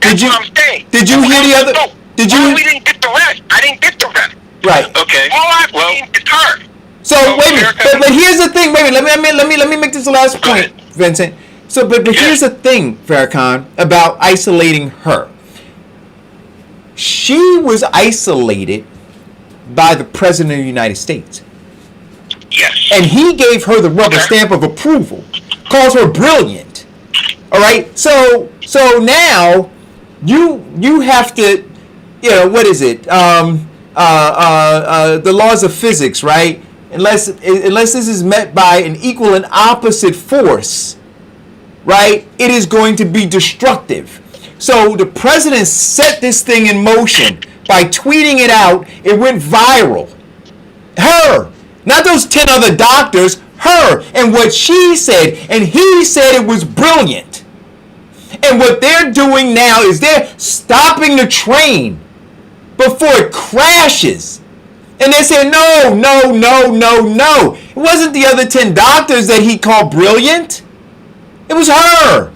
That's what I'm saying. Did you hear the other? Did you? We didn't get the rest. I didn't get the rest. Right. Okay. All I've seen is her. So wait a minute. But here's the thing. Wait a minute. Let me make this last point, Vincent. So, but here's the thing, Farrakhan, about isolating her. She was isolated by the President of the United States. Yes. And he gave her the rubber stamp of approval. Calls her brilliant. All right. So now you have to, what is it? The laws of physics, right? Unless this is met by an equal and opposite force, right? It is going to be destructive. So the president set this thing in motion by tweeting it out. It went viral. Her, not those 10 other doctors, her, and what she said, and he said it was brilliant. And what they're doing now is they're stopping the train before it crashes. And they say, no. It wasn't the other 10 doctors that he called brilliant. It was her.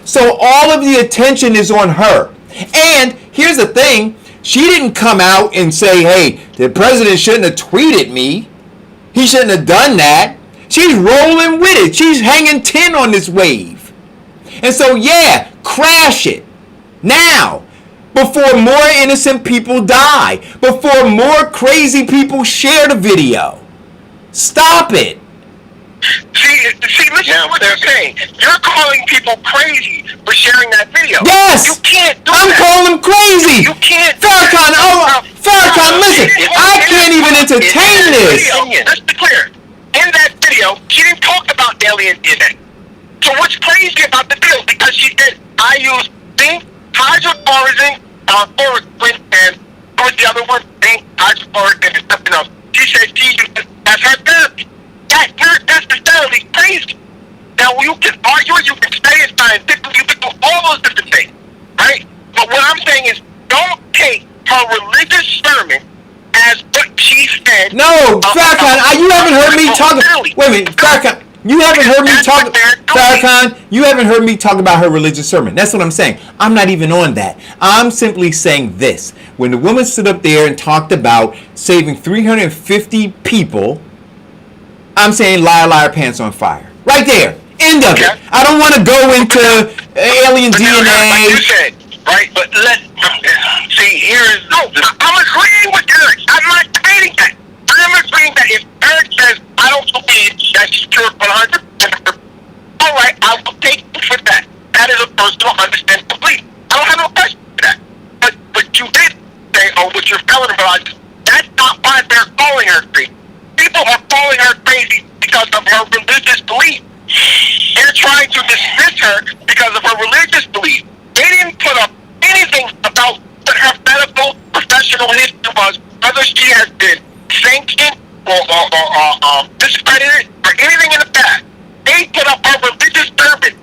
So all of the attention is on her. And here's the thing. She didn't come out and say, hey, the president shouldn't have tweeted me. He shouldn't have done that. She's rolling with it. She's hanging 10 on this wave. And so, yeah, crash it. Now. Before more innocent people die. Before more crazy people share the video. Stop it. See, listen to what they're saying. You're calling people crazy for sharing that video. Yes. You can't do I'm that. calling them crazy. You can't. Farrakhan, listen. I can't even entertain this. Let's be clear. In that video, she didn't talk about alien DNA. So what's crazy about the video? Because she said, I use zinc, hydrochloroquine, chloroquine, and what was the other one? Zinc, hydrochloric and something else. She said she uses that's her therapy. That's necessarily crazy. Now you can argue it, you can say it's scientific, you can do all those different things, right? But what I'm saying is, don't take her religious sermon as what she said. No, Farrakhan, you haven't heard me talk. Wait a minute, Farrakhan. You haven't heard me talk, Farrakhan. You haven't heard me talk about her religious sermon. That's what I'm saying. I'm not even on that. I'm simply saying this: when the woman stood up there and talked about saving 350 people, I'm saying liar, liar, pants on fire. Right there, end of it. I don't want to go into alien DNA. Like you said, right? But see, here's I'm agreeing with Eric. I'm not debating that. I'm agreeing that if Eric says, I don't believe that she's cured 100%, all right, I will take you for that. That is a personal understanding belief. I don't have no question for that. But you did say, what you're telling about, that's not why they're calling her crazy. People are calling her crazy because of her religious belief. They're trying to dismiss her because of her religious belief. They didn't put up anything about what her medical professional history was, whether she has been sanctioned or discredited or anything in the past. They put up her religious sermon.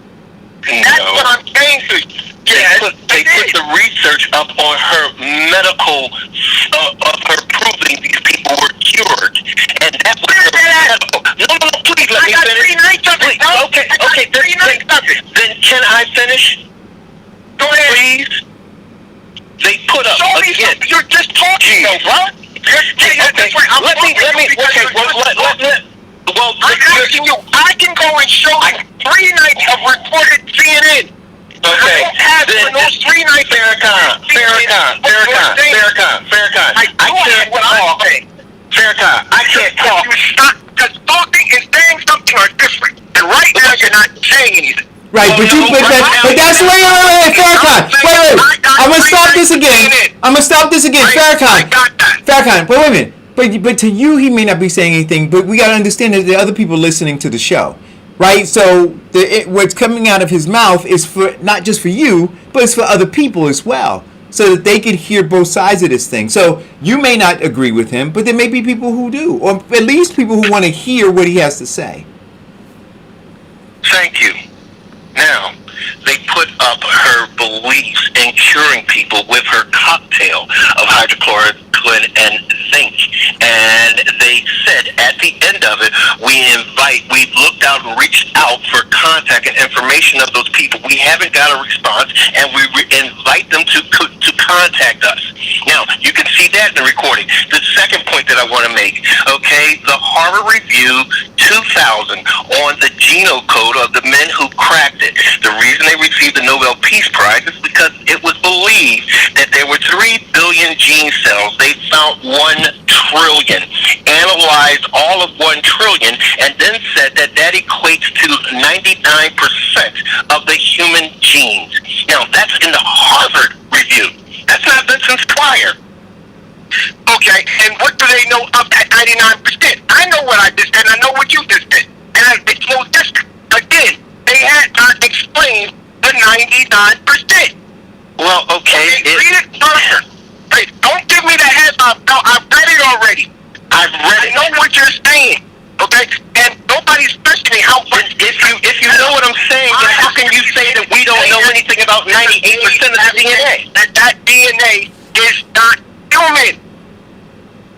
That's what I'm saying to you. They put the research up on her medical of her proving these people were cured, and that was her medical. No, please let me finish. Please. Okay. Then can I finish? Go ahead. Please. They put up again. You're just talking, though, bro. I'm asking you. I can go and show you 3 nights of recorded CNN. Okay. Then those 3 nights. Farrakhan. Farrakhan, I can't talk. You stop, because talking and saying something are different. And right now you're not saying anything. Right, but that's wait, Farrakhan. Wait. I'm gonna stop this again. Farrakhan. Wait a minute. But to you, he may not be saying anything. But we gotta understand that there are other people listening to the show, right? So what's coming out of his mouth is for not just for you, but it's for other people as well, so that they can hear both sides of this thing. So you may not agree with him, but there may be people who do, or at least people who want to hear what he has to say. Thank you. Now, they put up her beliefs in curing people with her cocktail of hydrochloric and zinc. And they said at the end of it, we've looked out and reached out for contact and information of those people. We haven't got a response, and we invite them to contact us. Now, you can see that in the recording. The second point that I want to make, okay, the Harvard Review 2000 on the genome code of the men who cracked it. The reason they received the Nobel Peace Prize is because it was believed that there were 3 billion gene cells. They found 1 trillion, analyzed all of 1 trillion, and then said that equates to 99% of the human genes. Now, that's in the Harvard Review. That's not Vincent's Pryor. Okay, and what do they know of that 99%? I know what I just said, and I know what you just said. And it's no different. Again, they had not explained the 99%. Well, okay. Read it further. Hey, don't give me the headline. No, I've read it already. I've read it. I know what you're saying. Okay? And nobody's questioning how much. If you know what I'm saying, then how can you say that we don't know anything about 98% of the DNA? That DNA is not human.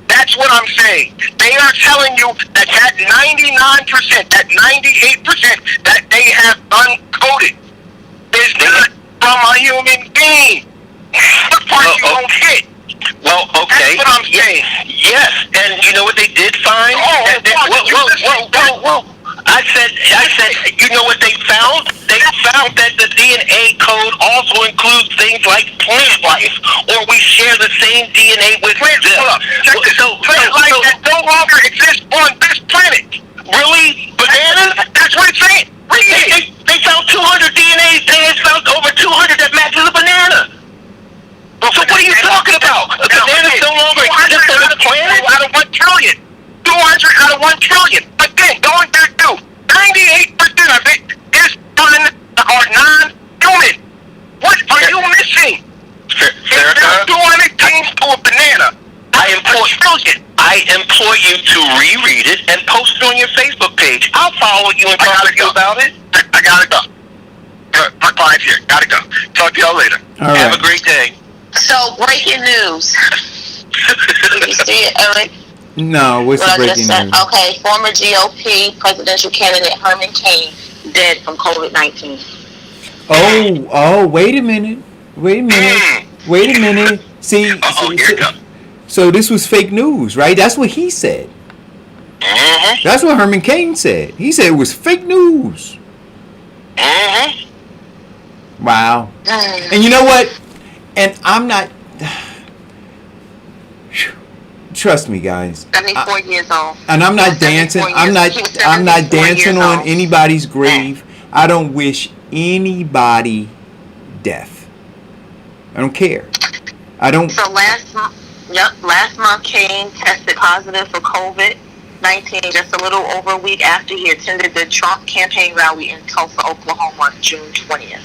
That's what I'm saying. They are telling you that 99%, that 98% that they have uncoded is not from a human being. The part you don't get. Well, okay. That's what I'm saying. Yes, and you know what they did find? Whoa. I said, you know what they found? They found that the DNA code also includes things like plant life, or we share the same DNA with them. Plant life that no longer exists on this planet. Really? Bananas? That's what it's saying. They found 200 DNAs. They had found over 200 that matches a banana. So what are you talking about? A banana no longer exists on this planet? Out of 1 trillion. 200 out of 1 trillion. Again, going back to 98% of it is non-human. What are you missing? Farrakhan? If there's 200 genes to a banana, I import told you, I implore you to reread it and post it on your Facebook page. I'll follow you and talk to you about it. I gotta go. My client's here. Gotta go. Talk to y'all later. All Have right. a great day. So, breaking news. Did you see it, Eric? No, what's the What I breaking just said? news? Okay, former GOP presidential candidate Herman Cain dead from COVID-19. Oh, wait a minute. See, Uh-oh, here it comes. so this was fake news, right? That's what he said. Mm-hmm. That's what Herman Cain said. He said it was fake news. Mm-hmm. Wow. And you know what? And I'm not. Trust me, guys. 74 years old. And I'm not dancing. 74 I'm years. not. He was I'm not 74 dancing years on old. anybody's grave. I don't wish anybody death. I don't care. I don't. So last month, Cain tested positive for COVID-19 just a little over a week after he attended the Trump campaign rally in Tulsa, Oklahoma on June 20th.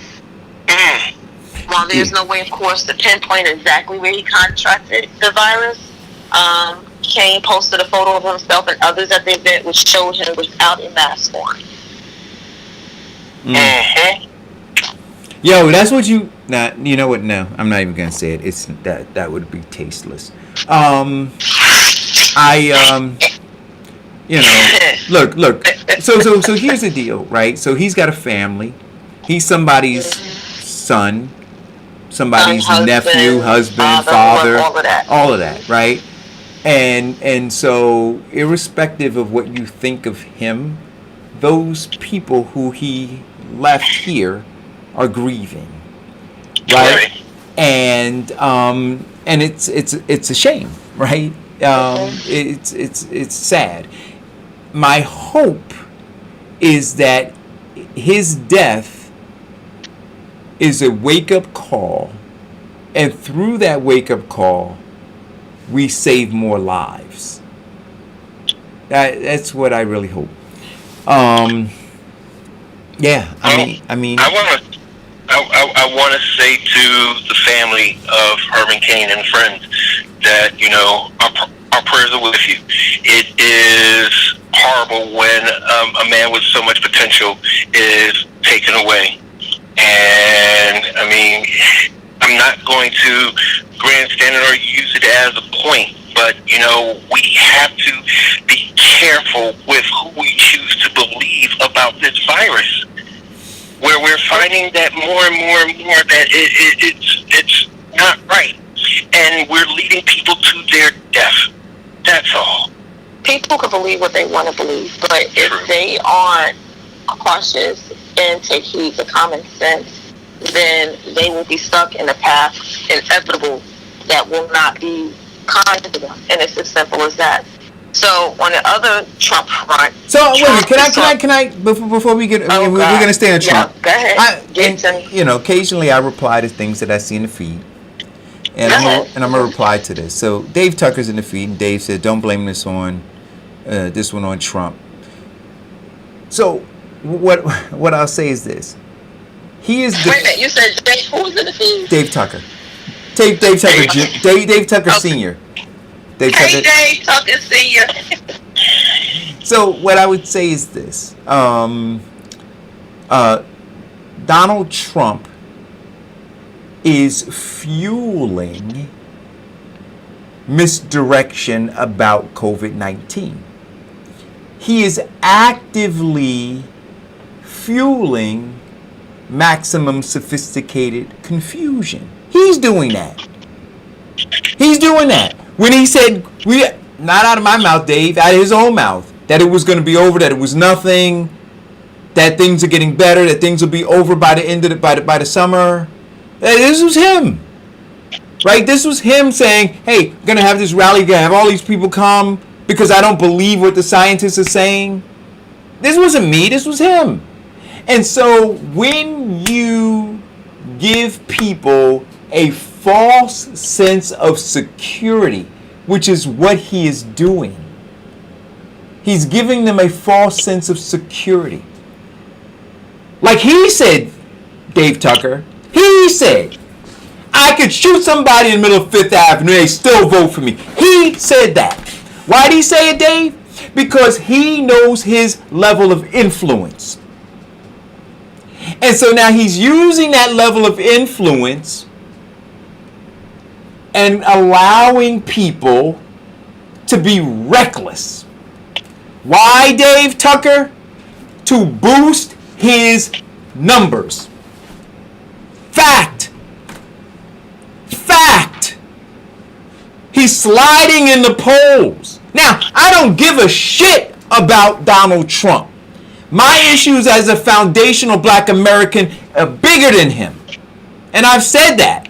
While there's no way, of course, to pinpoint exactly where he contracted the virus, Cain posted a photo of himself and others at the event which showed him without a mask on. Mm-hmm. Yo, that's what you. Nah, you know what? No, I'm not even gonna say it. It's that would be tasteless. You know, look. So here's the deal, right? So he's got a family. He's somebody's son, somebody's nephew, husband, father, all of that, right? And so irrespective of what you think of him, those people who he left here are grieving, right? And it's a shame, right? It's sad. My hope is that his death is a wake-up call, and through that wake-up call, we save more lives. That's what I really hope. Yeah, I mean. I want to say to the family of Herman Cain and friends that, you know, our prayers are with you. It is horrible when a man with so much potential is taken away. And, I mean, I'm not going to grandstand it or use it as a point, but, you know, we have to be careful with who we choose to believe about this virus. Where we're finding that more and more that it's not right, and we're leading people to their death. That's all. People can believe what they want to believe, but if they aren't cautious and take heed to common sense, then they will be stuck in a path inevitable that will not be kind to them, and it's as simple as that. So on the other Trump front, so wait, can I before we get, we're gonna stay on Trump. Yeah, go ahead. And, you know, occasionally I reply to things that I see in the feed, and I'm gonna reply to this. So Dave Tucker's in the feed, and Dave said, "Don't blame this one on Trump." So what I'll say is this: he is. Wait a minute, you said Dave, who was in the feed? Dave Tucker. Dave Tucker. Dave Tucker Senior. Dave Tucker Senior. So what I would say is this: Donald Trump is fueling misdirection about COVID-19. He is actively fueling maximum sophisticated confusion. He's doing that. When he said, not out of my mouth, Dave, out of his own mouth, that it was going to be over, that it was nothing, that things are getting better, that things will be over by the end of by the summer. This was him, right? This was him saying, "Hey, we're going to have this rally, going to have all these people come because I don't believe what the scientists are saying." This wasn't me. This was him. And so when you give people a false sense of security, which is what he is doing, he's giving them a false sense of security. Like he said, Dave Tucker, he said, I could shoot somebody in the middle of Fifth Avenue, they still vote for me. He said that. Why did he say it, Dave? Because he knows his level of influence. And so now he's using that level of influence and allowing people to be reckless. Why, Dave Tucker? To boost his numbers. Fact. He's sliding in the polls. Now, I don't give a shit about Donald Trump. My issues as a foundational black American are bigger than him. And I've said that.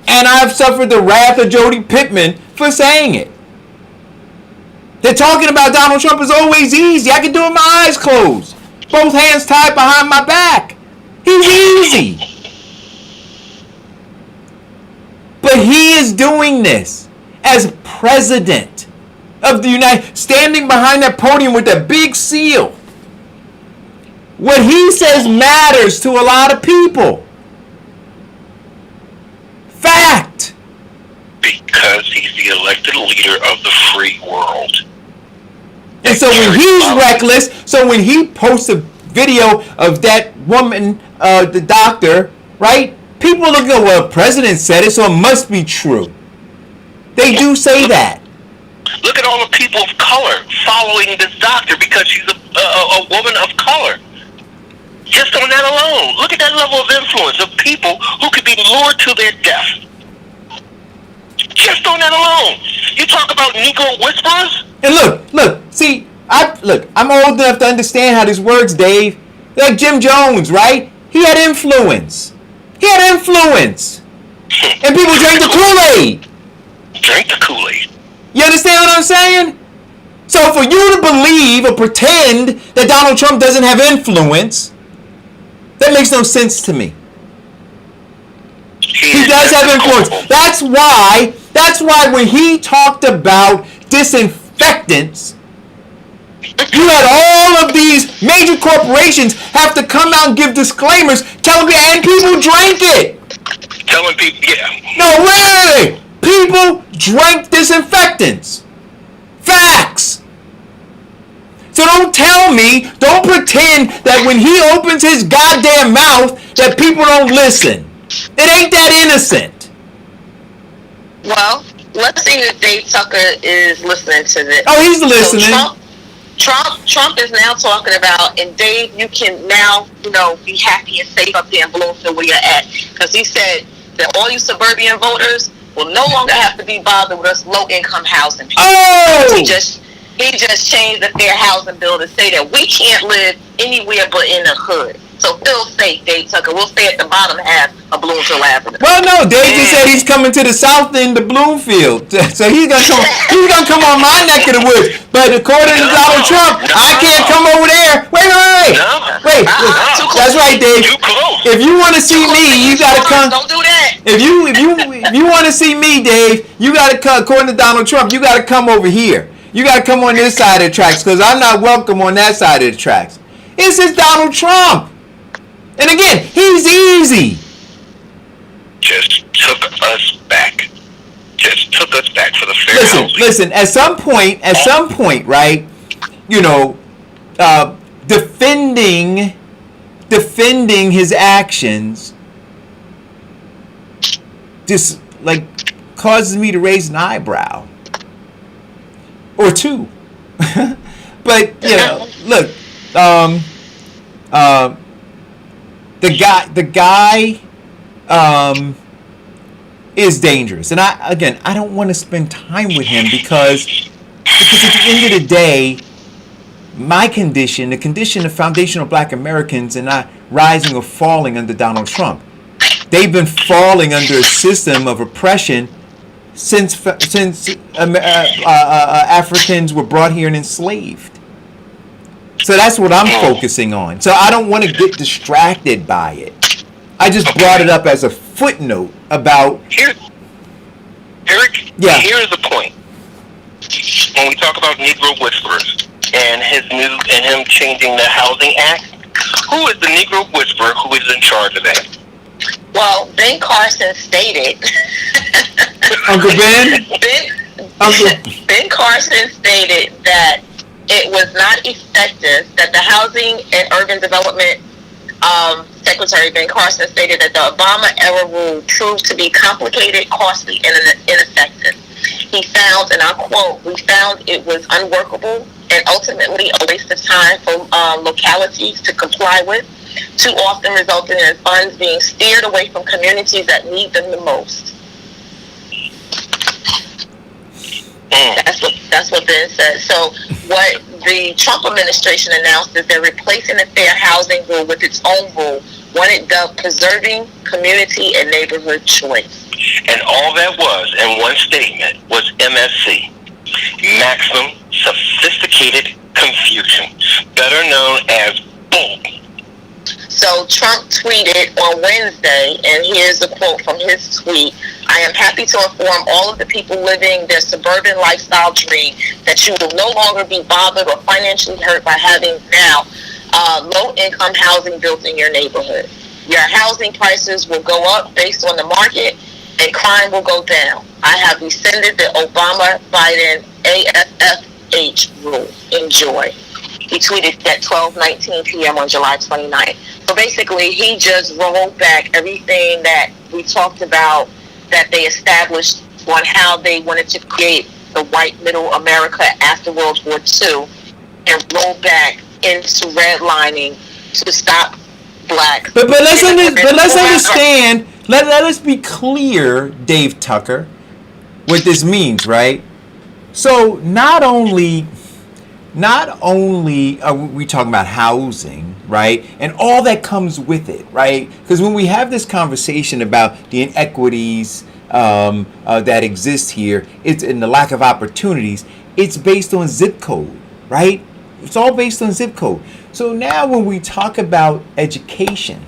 And I've suffered the wrath of Jody Pittman for saying it. They're talking about Donald Trump is always easy. I can do it with my eyes closed. Both hands tied behind my back. He's easy. But he is doing this as president of the United, standing behind that podium with that big seal. What he says matters to a lot of people. Fact. Because he's the elected leader of the free world. And so when he's reckless, so when he posts a video of that woman, the doctor, right? People look at, well, the president said it, so it must be true. They do say that. Look at all the people of color following this doctor because she's a woman of color. Just on that alone, look at that level of influence of people who could be lured to their death. Just on that alone. You talk about Negro whisperers? And look, see, I'm old enough to understand how this works, Dave. Like Jim Jones, right? He had influence. And people drank the Kool-Aid. Drink the Kool-Aid. You understand what I'm saying? So for you to believe or pretend that Donald Trump doesn't have influence, that makes no sense to me. He does have influence. That's why when he talked about disinfectants, you had all of these major corporations have to come out and give disclaimers telling people, and people drank it. Telling people, yeah. No way! People drank disinfectants. Facts. So don't pretend that when he opens his goddamn mouth that people don't listen. It ain't that innocent. Well, let's see if Dave Tucker is listening to this. Oh, he's listening. So Trump is now talking about, and Dave, you can now, be happy and safe up there in Bloomfield where you're at. Because he said that all you suburban voters will no longer have to be bothered with us low-income housing people. Oh! He just changed the fair housing bill to say that we can't live anywhere but in the hood. So feel safe, Dave Tucker. We'll stay at the bottom half of Bloomfield Avenue. Well, no, Dave just said he's coming to the south end of Bloomfield, so he's gonna come on my neck of the woods. But according to Donald Trump, I can't come over there. Wait. That's right, Dave. Too close. If you want to see me, you gotta come. Don't do that. If you want to see me, Dave, you gotta come. According to Donald Trump, you gotta come over here. You gotta come on this side of the tracks because I'm not welcome on that side of the tracks. This is Donald Trump. And again, he's easy. Just took us back. For the fair housing. Listen. At some point, right? Defending his actions, just like causes me to raise an eyebrow or two. But look. The guy is dangerous, and I don't want to spend time with him because at the end of the day, my condition, the condition of foundational black Americans, and not rising or falling under Donald Trump. They've been falling under a system of oppression since Africans were brought here and enslaved. So that's what I'm focusing on. So I don't want to get distracted by it. I just brought it up as a footnote about... Eric, yeah. Here's the point. When we talk about Negro Whisperers and him changing the Housing Act, who is the Negro Whisperer who is in charge of that? Well, Ben Carson stated. Uncle Ben? Ben Carson stated that it was not effective, that the Housing and Urban Development Secretary Ben Carson stated that the Obama-era rule proved to be complicated, costly, and ineffective. He found, and I quote, "We found it was unworkable and ultimately a waste of time for localities to comply with, too often resulting in funds being steered away from communities that need them the most." That's what Ben said. So what the Trump administration announced is they're replacing the Fair Housing Rule with its own rule, one it dubbed Preserving Community and Neighborhood Choice. And all that was, in one statement, was MSC, Maximum Sophisticated Confusion, better known as bull. So Trump tweeted on Wednesday, and here's a quote from his tweet: "I am happy to inform all of the people living their suburban lifestyle dream that you will no longer be bothered or financially hurt by having now low-income housing built in your neighborhood. Your housing prices will go up based on the market, and crime will go down. I have rescinded the Obama-Biden AFFH rule. Enjoy." He tweeted at 12:19 p.m. on July 29th. So basically, he just rolled back everything that we talked about, that they established on how they wanted to create the white middle America after World War II, and rolled back into redlining to stop blacks. But let's understand. Let us be clear, Dave Tucker, what this means, right? So not only are we talking about housing, right, and all that comes with it, right? Because when we have this conversation about the inequities that exist here, it's in the lack of opportunities, it's based on zip code, right? It's all based on zip code. So now when we talk about education,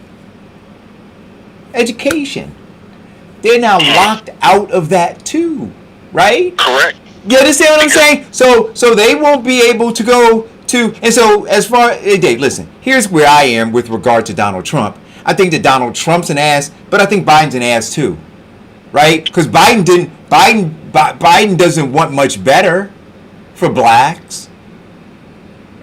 they're now locked out of that too, right? Correct. You understand what I'm saying? So they won't be able to go to, and so as far, hey Dave, listen, here's where I am with regard to Donald Trump. I think that Donald Trump's an ass, but I think Biden's an ass too, right? Because Biden doesn't want much better for blacks,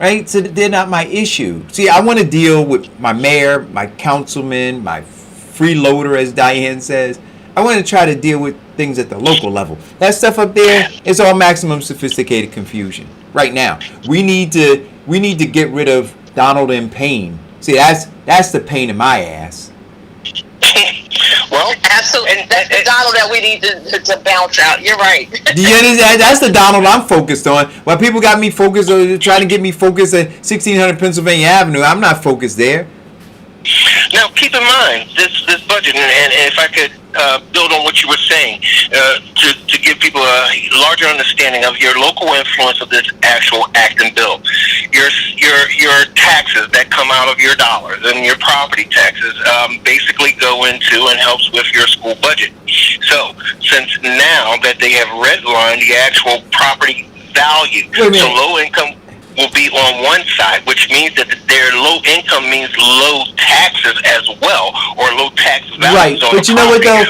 right? So they're not my issue. See, I want to deal with my mayor, my councilman, my freeloader, as Diane says. I want to try to deal with things at the local level. That stuff up there is all maximum sophisticated confusion. Right now, we need to get rid of Donald M. Payne. See, that's the pain in my ass. Well, absolutely. That's the Donald that we need to bounce out. You're right. Do you understand? That's the Donald I'm focused on. While people got me focused, or trying to get me focused at 1600 Pennsylvania Avenue, I'm not focused there. Now, keep in mind this budget, and if I could build on what you were saying, to give people a larger understanding of your local influence of this actual act and bill. Your taxes that come out of your dollars and your property taxes basically go into and helps with your school budget. So, since now that they have redlined the actual property value, so low income will be on one side, which means that their low income means low taxes as well, or low tax values. Right, but you know what though?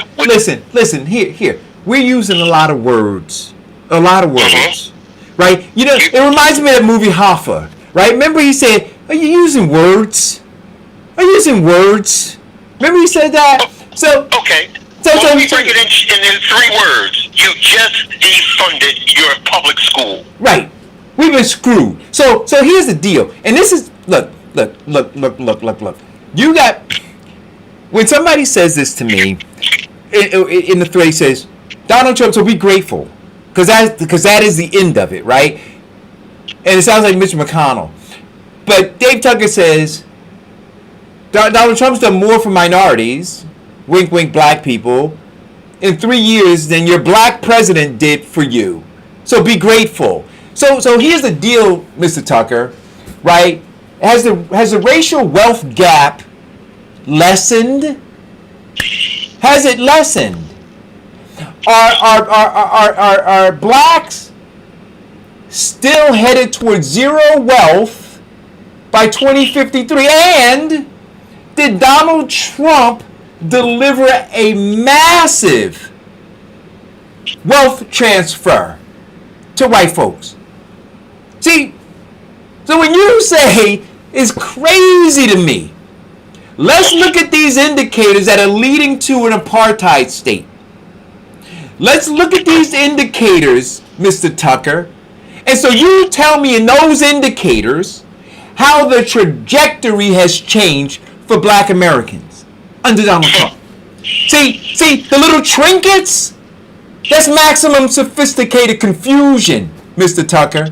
Listen, here. We're using a lot of words. Right? You know, it reminds me of that movie Hoffa, right? Remember he said, are you using words? Remember he said that? So okay. So we break it in 3 words. You just defunded your public school. Right. We've been screwed. So here's the deal. And this is look. You got, when somebody says this to me in the thread, says Donald Trump, so be grateful, because that is the end of it, right? And it sounds like Mitch McConnell. But Dave Tucker says Donald Trump's done more for minorities, wink wink, black people, in 3 years than your black president did for you. So be grateful. So here's the deal, Mr. Tucker, right? Has the racial wealth gap lessened? Has it lessened? Are blacks still headed towards zero wealth by 2053? And did Donald Trump deliver a massive wealth transfer to white folks. See, so when you say it's crazy to me, let's look at these indicators that are leading to an apartheid state. Let's look at these indicators, Mr. Tucker. And so you tell me in those indicators how the trajectory has changed for black Americans under Donald Trump. See, the little trinkets? That's maximum sophisticated confusion, Mr. Tucker.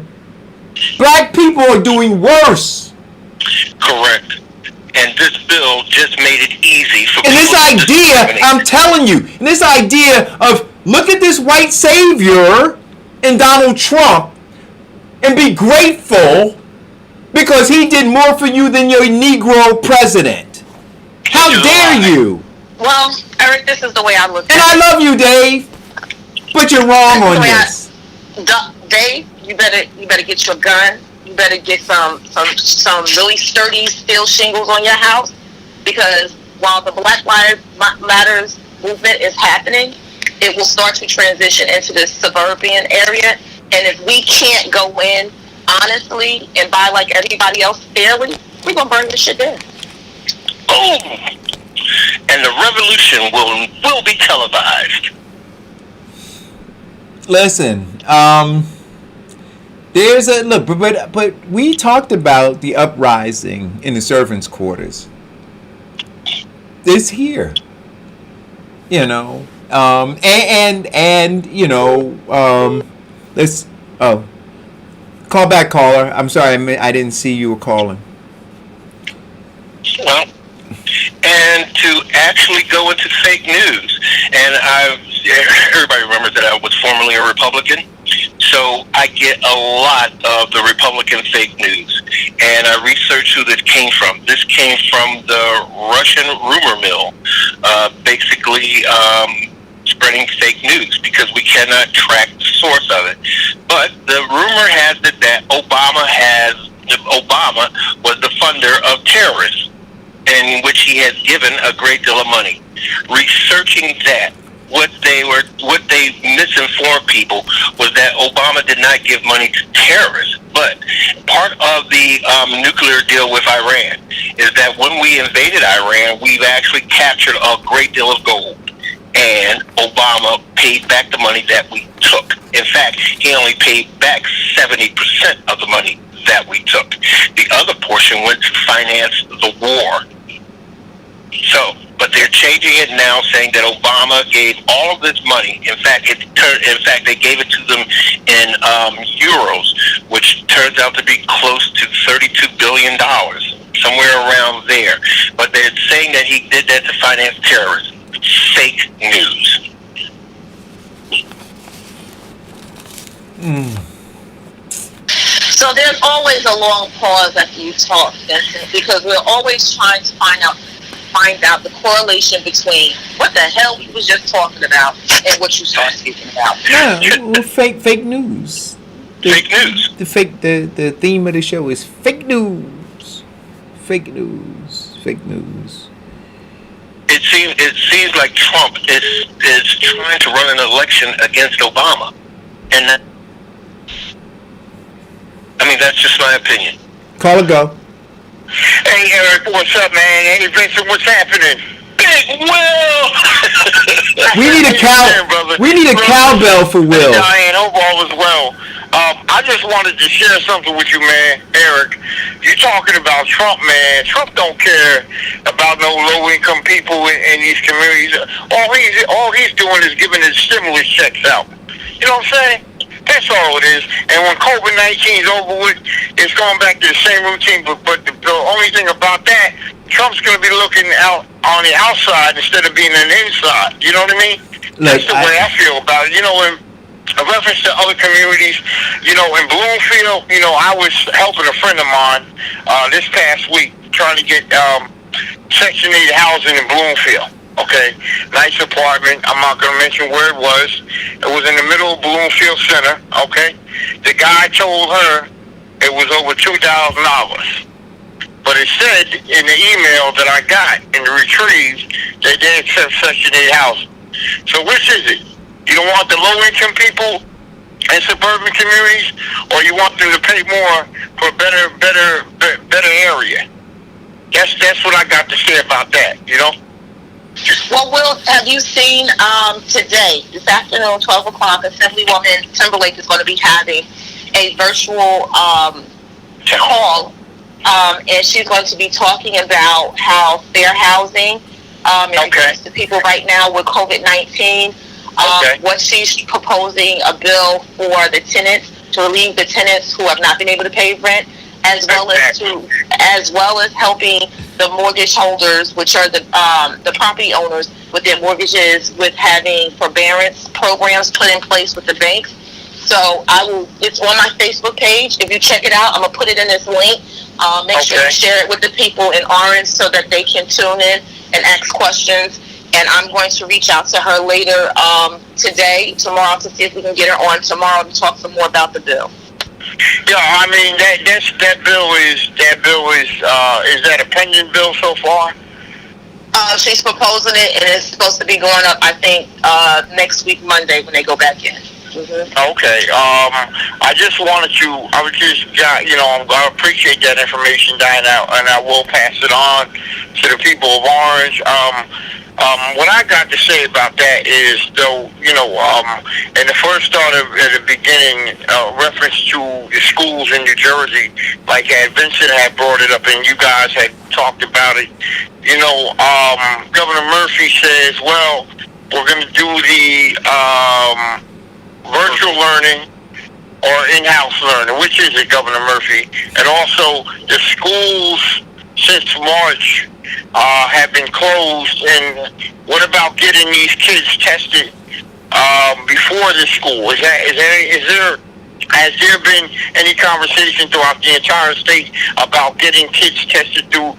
Black people are doing worse. Correct. And this bill just made it easy for And people this to idea, discriminate. I'm telling you, and this idea of look at this white savior in Donald Trump and be grateful because he did more for you than your Negro president. How dare you? Well, Eric, this is the way I look And at I it. love you, Dave, but you're wrong on this. Dave, you better get your gun. You better get some really sturdy steel shingles on your house, because while the Black Lives Matters movement is happening, it will start to transition into the suburban area. And if we can't go in honestly and buy like everybody else fairly, we're gonna burn this shit down. Boom! And the revolution will be televised. Listen, there's a look, but we talked about the uprising in the servants' quarters. It's here, you know, and you know, let's call back, caller. I'm sorry, I didn't see you were calling. Well, and to actually go into fake news, and everybody remembers that I was formerly a Republican, so I get a lot of the Republican fake news, and I researched who this came from. This came from the Russian rumor mill, basically spreading fake news because we cannot track the source of it. But the rumor has it that Obama was the funder of terrorists, in which he has given a great deal of money. Researching that, what they misinformed people was that Obama did not give money to terrorists, but part of the nuclear deal with Iran is that when we invaded Iran, we've actually captured a great deal of gold, and Obama paid back the money that we took. In fact, he only paid back 70% of the money that we took. The other portion went to finance the war. So, but they're changing it now, saying that Obama gave all of this money. In fact, they gave it to them in euros, which turns out to be close to $32 billion, somewhere around there. But they're saying that he did that to finance terrorists. Fake news. So there's always a long pause after you talk, Vincent, because we're always trying to find out the correlation between what the hell we was just talking about and what you start speaking about. Yeah, well, fake news. Fake news. The theme of the show is fake news. Fake news. Fake news. It seems like Trump is trying to run an election against Obama, and that's just my opinion. Call it go. Hey, Eric, what's up, man? Hey, Vincent, what's happening? Big Will! We need a cowbell for Will. Diane, hope all is well. I just wanted to share something with you, man, Eric. You're talking about Trump, man. Trump don't care about no low-income people in these communities. All he's doing is giving his stimulus checks out. You know what I'm saying? That's all it is. And when COVID-19 is over with, it's going back to the same routine. But the only thing about that, Trump's going to be looking out on the outside instead of being on the inside. You know what I mean? That's the way I feel about it. You know, in reference to other communities, you know, in Bloomfield, you know, I was helping a friend of mine this past week trying to get Section 8 housing in Bloomfield. Okay, nice apartment. I'm not going to mention where it was. It was in the middle of Bloomfield Center. Okay, the guy told her it was over $2,000. But it said in the email that I got in the retrieve that they accept Section 8 housing. So which is it? You don't want the low-income people in suburban communities, or you want them to pay more for a better area? That's what I got to say about that, you know? Well, Will, have you seen today, this afternoon, 12 o'clock, Assemblywoman Timberlake is going to be having a virtual call, and she's going to be talking about how fair housing in regards to people right now with COVID-19. What she's proposing, a bill for the tenants to relieve the tenants who have not been able to pay rent, as well as helping the mortgage holders, which are the property owners, with their mortgages, with having forbearance programs put in place with the banks. So it's on my Facebook page. If you check it out, I'm gonna put it in this link. Make sure you share it with the people in Orange so that they can tune in and ask questions. And I'm going to reach out to her later tomorrow, to see if we can get her on tomorrow to talk some more about the bill. Yeah, I mean that bill is that a pending bill so far? She's proposing it, and it's supposed to be going up, I think, next week Monday when they go back in. Mm-hmm. Okay. I just wanted to. I appreciate that information, Diana, and I will pass it on to the people of Orange. What I got to say about that is, though, in the first start at the beginning, reference to the schools in New Jersey, like Vincent had brought it up and you guys had talked about it. Governor Murphy says, well, we're going to do the virtual learning or in-house learning. Which is it, Governor Murphy? And also, the schools since March have been closed, and what about getting these kids tested before the school? Has there been any conversation throughout the entire state about getting kids tested through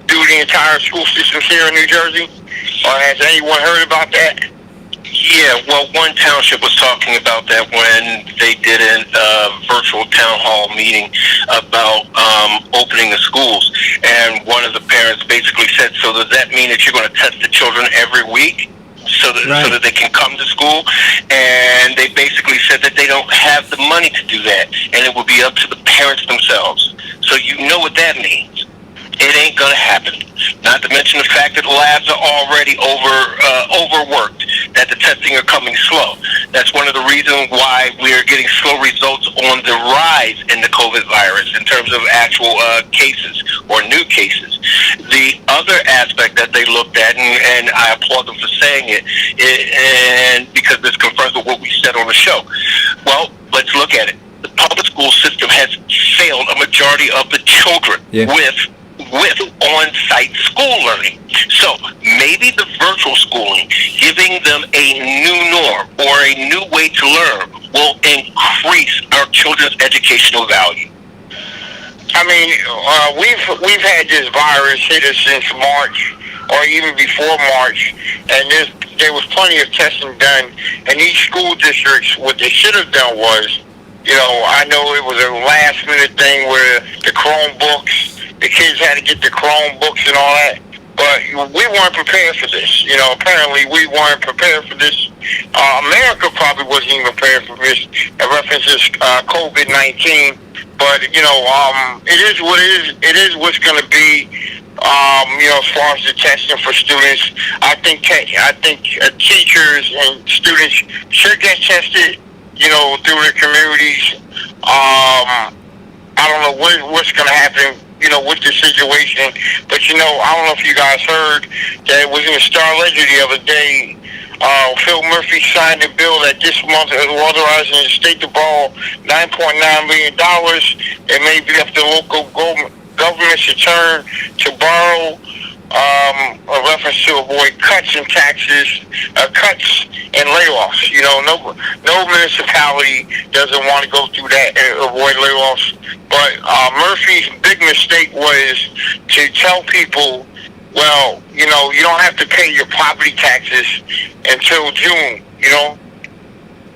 the entire school system here in New Jersey? Or has anyone heard about that? Yeah, well, one township was talking about that when they did a virtual town hall meeting about opening the schools. And one of the parents basically said, so does that mean that you're going to test the children every week so that they can come to school? And they basically said that they don't have the money to do that, and it will be up to the parents themselves. So you know what that means. It ain't going to happen. Not to mention the fact that labs are already overworked, that the testing are coming slow. That's one of the reasons why we are getting slow results on the rise in the COVID virus in terms of actual cases or new cases. The other aspect that they looked at, and I applaud them for saying it, and because this confirms with what we said on the show. Well, let's look at it. The public school system has failed a majority of the children with on-site school learning. So maybe the virtual schooling, giving them a new norm or a new way to learn, will increase our children's educational value. I mean, we've had this virus hit us since March, or even before March, and there was plenty of testing done. And each school districts, what they should have done was, I know it was a last-minute thing where the Chromebooks, the kids had to get the Chromebooks and all that, but we weren't prepared for this. Apparently we weren't prepared for this. America probably wasn't even prepared for this. It references COVID-19, but it is what it is. It is what's going to be. As far as the testing for students, I think teachers and students should get tested. Through their communities. I don't know what's going to happen, with the situation. But, I don't know if you guys heard that it was in the Star Ledger the other day. Phil Murphy signed a bill that this month is authorizing the state to borrow $9.9 million. It may be up to local governments to turn to borrow a reference to avoid cuts in taxes, cuts and layoffs. No municipality doesn't want to go through that and avoid layoffs. But Murphy's big mistake was to tell people, well, you don't have to pay your property taxes until June,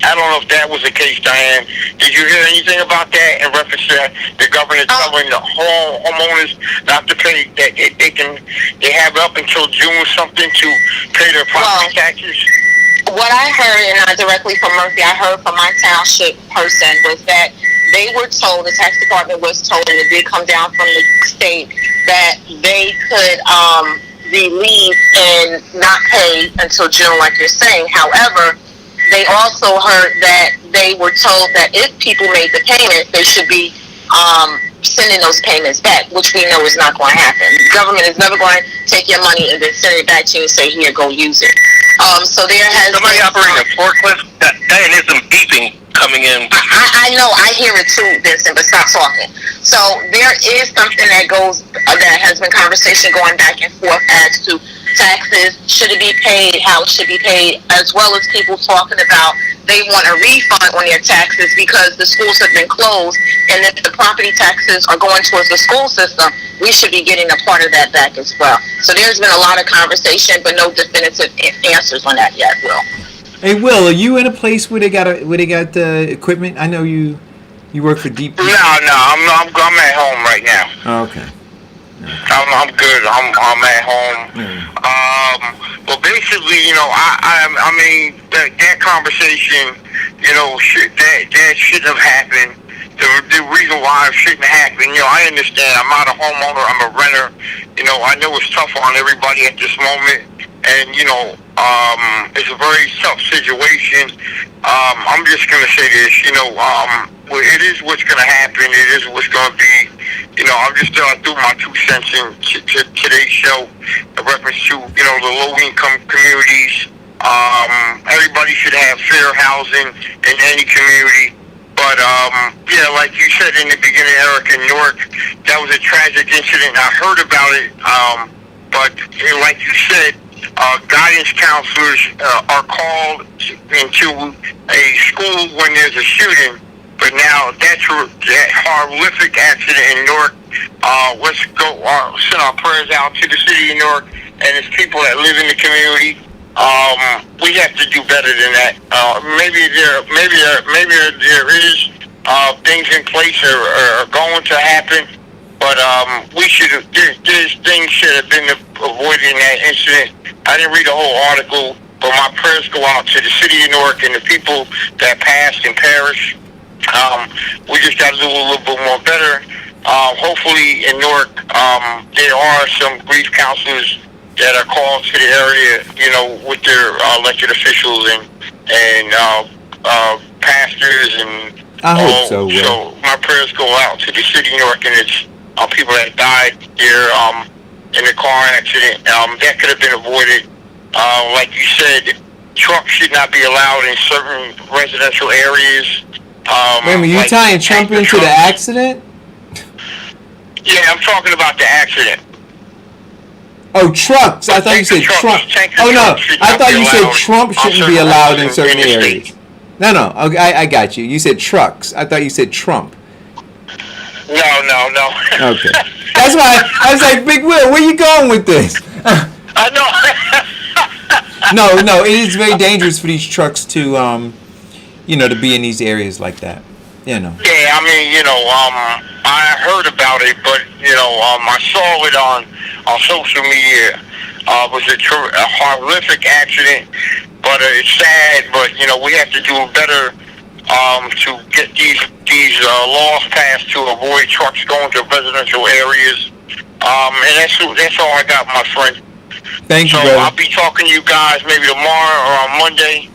I don't know if that was the case, Diane. Did you hear anything about that in reference to the governor telling the homeowners not to pay, that they have up until June or something to pay their property taxes? What I heard, and not directly from Murphy, I heard from my township person, was that they were told, the tax department was told, and it did come down from the state, that they could relieve and not pay until June, like you're saying. However, they also heard that they were told that if people made the payment, they should be sending those payments back, which we know is not going to happen. The government is never going to take your money and then send it back to you and say, here, go use it. So there has somebody operating a forklift. Diane, there's some beeping coming in. I know, I hear it too, Vincent, but stop talking. So there is something that has been conversation going back and forth as to taxes, should it be paid, how it should be paid, as well as people talking about they want a refund on their taxes because the schools have been closed, and if the property taxes are going towards the school system, we should be getting a part of that back as well. So there's been a lot of conversation, but no definitive answers on that yet, Will. Hey, Will, are you in a place where they got equipment? I know you work for DP. No, I'm at home right now. Oh, okay. I'm good. I'm at home. But basically, I mean, that conversation, that shouldn't have happened. The reason why it shouldn't happen, I understand. I'm not a homeowner. I'm a renter. I know it's tough on everybody at this moment, and it's a very tough situation. I'm just gonna say this, it is what's gonna happen. It is what's gonna be. I'm just threw my 2 cents in today's show in reference to, the low-income communities. Everybody should have fair housing in any community. But, like you said in the beginning, Eric, in Newark, that was a tragic incident. I heard about it. But like you said, guidance counselors are called into a school when there's a shooting. But now that horrific accident in Newark, let's go send our prayers out to the city of Newark and its people that live in the community. We have to do better than that. Maybe there is things in place are going to happen, but these things should have been avoided in that incident. I didn't read the whole article, but my prayers go out to the city of Newark and the people that passed and perished. We just got to do a little bit more better. Hopefully in Newark, there are some grief counselors that are called to the area, with their elected officials and pastors and. I hope so. Will. So my prayers go out to the city of Newark and its people that died there in the car accident. That could have been avoided. Like you said, trucks should not be allowed in certain residential areas. Wait a minute, you tying Trump into the accident? Yeah, I'm talking about the accident. Oh, trucks. I thought you said Trump. Oh, no. I thought you said Trump shouldn't be allowed in certain areas. No. Okay, I got you. You said trucks. I thought you said Trump. No. Okay. That's why I was like, Big Will, where you going with this? I know. No, it is very dangerous for these trucks to, to be in these areas like that. Yeah, I mean, I heard about it, but, I saw it on social media. It was a horrific accident, but it's sad, but, we have to do better to get these laws passed to avoid trucks going to residential areas. And that's all I got, my friend. Thank you, So brother. I'll be talking to you guys maybe tomorrow or on Monday.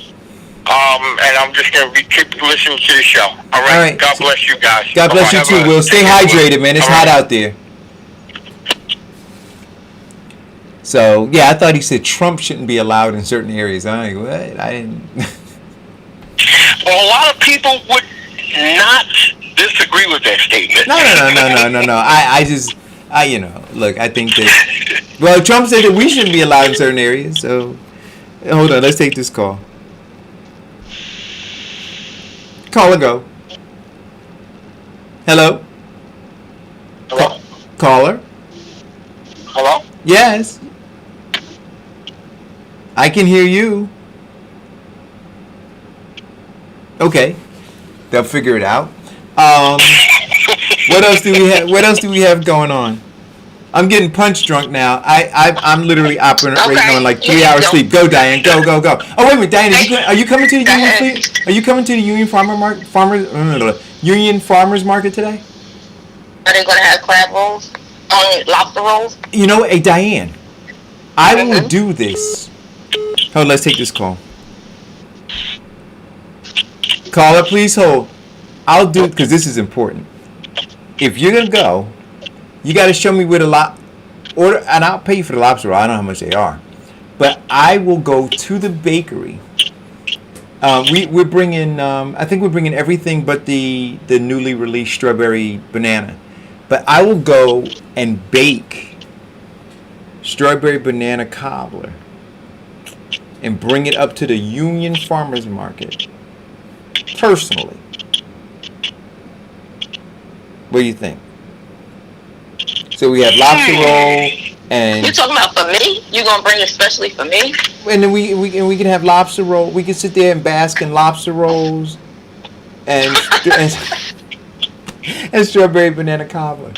And I'm just going to keep listening to the show. All right? God bless you guys. God bless you too, Will. Stay hydrated, man. It's hot out there. So, yeah, I thought he said Trump shouldn't be allowed in certain areas. I'm like, what? I didn't. Well, a lot of people would not disagree with that statement. No. Look, I think that, well, Trump said that we shouldn't be allowed in certain areas. So, hold on. Let's take this call. Caller, go. Hello? Hello? Caller? Hello? Yes. I can hear you. Okay, they'll figure it out. What else do we have? What else do we have going on? I'm getting punch drunk now. I'm literally operating on like 3 hours sleep. Go, Diane. Go. Oh wait a minute, Diane. Are you coming to the Union? Are you coming to the Union Union Farmers Market today? Are they going to have crab rolls? Lobster rolls? You know, hey Diane, I will do this. Hold, let's take this call. Caller, please hold. I'll do it because this is important. If you're gonna go, you got to show me where the order, and I'll pay you for the lobster roll. I don't know how much they are, but I will go to the bakery. We're bringing. I think we're bringing everything but the newly released strawberry banana. But I will go and bake strawberry banana cobbler and bring it up to the Union Farmers Market personally. What do you think? So we have lobster roll and. You talking about for me? You gonna bring it especially for me? And then we can have lobster roll. We can sit there and bask in lobster rolls and strawberry banana cobbler.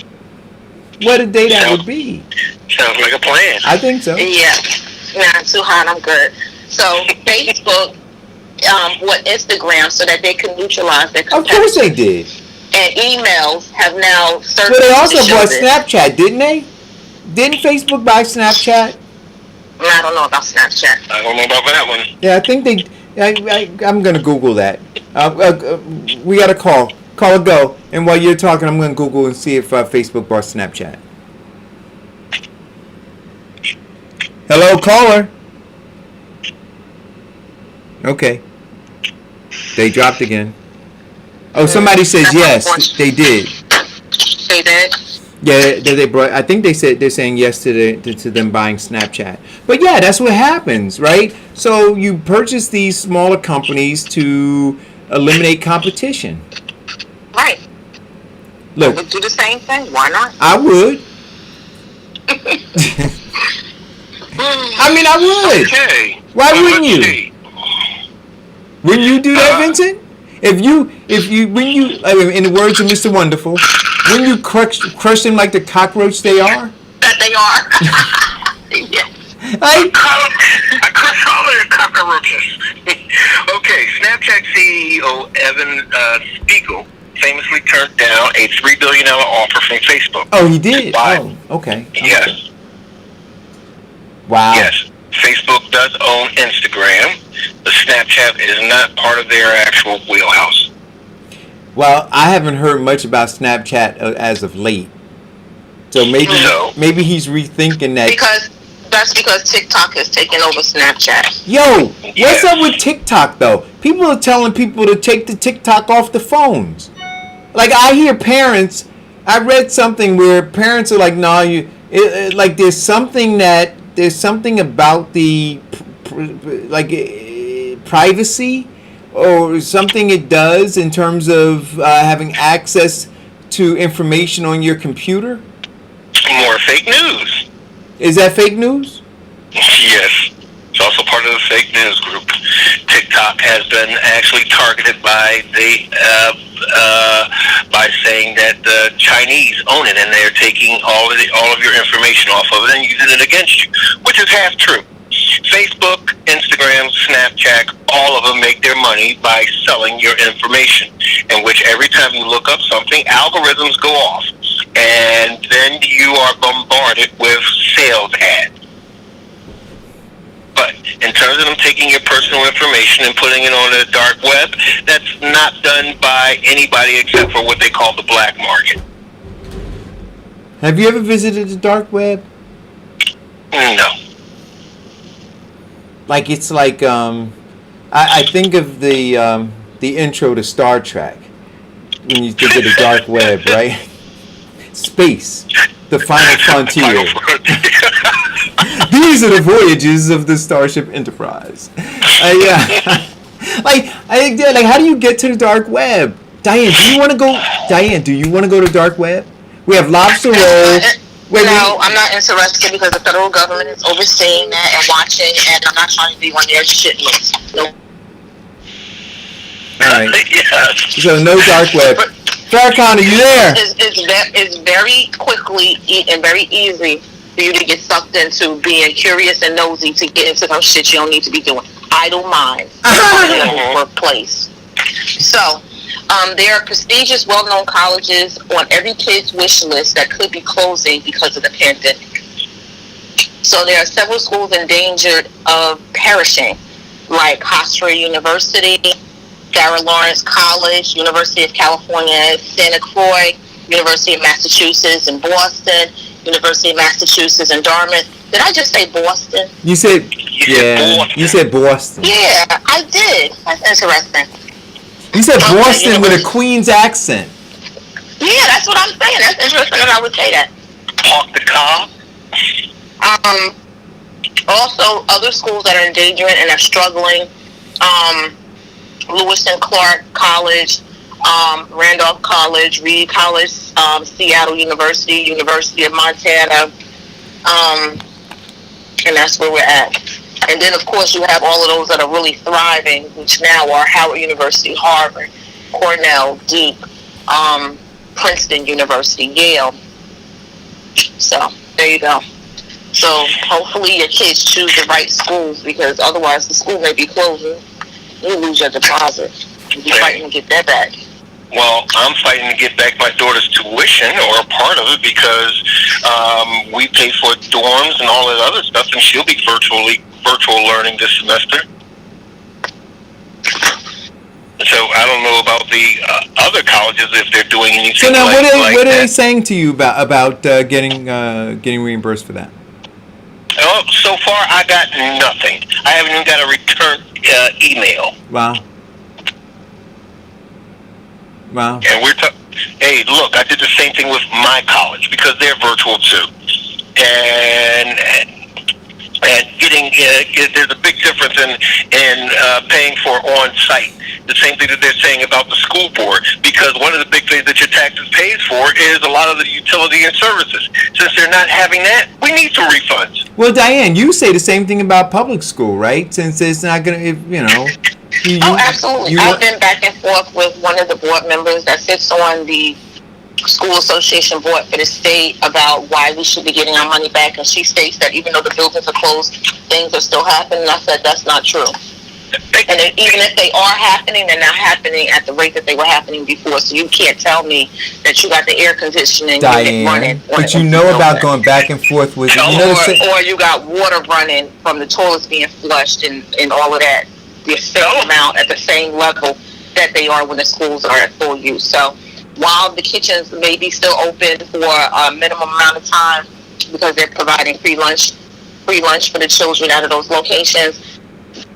What a day that would be! Sounds like a plan. I think so. Yeah, nah, too hot. I'm good. So Facebook, Instagram, so that they can neutralize their Of course they did. And emails have now surfaced. But they also bought Snapchat, didn't they? Didn't Facebook buy Snapchat? I don't know about Snapchat. I don't know about that one. Yeah, I think they. I'm gonna Google that. We got a call. Caller, go. And while you're talking, I'm gonna Google and see if Facebook bought Snapchat. Hello, caller. Okay. They dropped again. Oh, somebody says yes. They did. They did. Yeah, they brought. I think they're saying yes to them buying Snapchat. But yeah, that's what happens, right? So you purchase these smaller companies to eliminate competition. Right. Look, Would do the same thing. Why not? I would. I mean, I would. Okay. Why Well, wouldn't let's you? see. Wouldn't you do that, Vincent? When you, in the words of Mr. Wonderful, when you crush them like the cockroach they are? That they are. Yes. I crush all of the cockroaches. Okay, Snapchat CEO Evan Spiegel famously turned down a $3 billion offer from Facebook. Oh, he did? Why? Oh, okay. Yes. Wow. Yes. Facebook does own Instagram, but Snapchat is not part of their actual wheelhouse. Well, I haven't heard much about Snapchat as of late. So maybe he's rethinking that. That's because TikTok has taken over Snapchat. Yo, what's up with TikTok though? People are telling people to take the TikTok off the phones. Like I hear parents, I read something where parents are like, "No, like there's something about the privacy or something it does in terms of having access to information on your computer." More fake news. Is that fake news? Yes. It's also part of the fake news group. TikTok has been actually targeted by by saying that the Chinese own it and they're taking all of your information off of it and using it against you, which is half true. Facebook, Instagram, Snapchat, all of them make their money by selling your information, in which every time you look up something, algorithms go off, and then you are bombarded with sales ads. But in terms of them taking your personal information and putting it on the dark web, that's not done by anybody except for what they call the black market. Have you ever visited the dark web? No. Like it's like I think of the intro to Star Trek when you think of the dark web, right? Space, the final frontier. These are the voyages of the Starship Enterprise. Yeah. Like how do you get to the dark web? Diane, do you want to go? Diane, do you want to go to dark web? We have lobster roll. No, I'm not interested because the federal government is overseeing that and watching, and I'm not trying to be one of their shitless. No. right. Yes. So no dark web. Farrakhan, are you there? It's very quickly and very easy for you to get sucked into being curious and nosy to get into some shit you don't need to be doing. Idle minds in the workplace. So, there are prestigious, well-known colleges on every kid's wish list that could be closing because of the pandemic. So there are several schools in danger of perishing, like Hofstra University, Sarah Lawrence College, University of California, Santa Croix, University of Massachusetts in Boston, University of Massachusetts in Dartmouth. Did I just say Boston? You said, Boston. you said Boston. Yeah, I did. That's interesting. You said Okay, Boston with a Queen's accent. Yeah, that's what I'm saying. That's interesting that I would say that. Park the car. Also, other schools that are endangering and are struggling, Lewis and Clark College, Randolph College, Reed College, Seattle University, University of Montana, and that's where we're at. And then, of course, you have all of those that are really thriving, which now are Howard University, Harvard, Cornell, Duke, Princeton University, Yale. So, there you go. So, hopefully your kids choose the right schools, because otherwise the school may be closing. You lose your deposit. You're fighting to get that back. Well, I'm fighting to get back my daughter's tuition, or a part of it, because we pay for dorms and all that other stuff, and she'll be virtual learning this semester. So I don't know about the other colleges if they're doing anything. So now, like what are that. they saying to you about getting reimbursed for that? Oh, so far I got nothing. I haven't even got a return email. Wow. Wow. And hey, look, I did the same thing with my college because they're virtual too. And getting there's a big difference in paying for on-site. The same thing that they're saying about the school board, because one of the big things that your taxes pays for is a lot of the utility and services. Since they're not having that, we need some refunds. Well, Diane, you say the same thing about public school, right? Since it's not going to, Oh, absolutely. I've been back and forth with one of the board members that sits on the school association board for the state about why we should be getting our money back, and she states that even though the buildings are closed, things are still happening. I said that's not true. And even if they are happening, they're not happening at the rate that they were happening before. So you can't tell me that you got the air conditioning Diane, running. but you know about going back and forth with or you got water running from the toilets being flushed and all of that. The same amount at the same level that they are when the schools are at full use. So while the kitchens may be still open for a minimum amount of time because they're providing free lunch for the children out of those locations,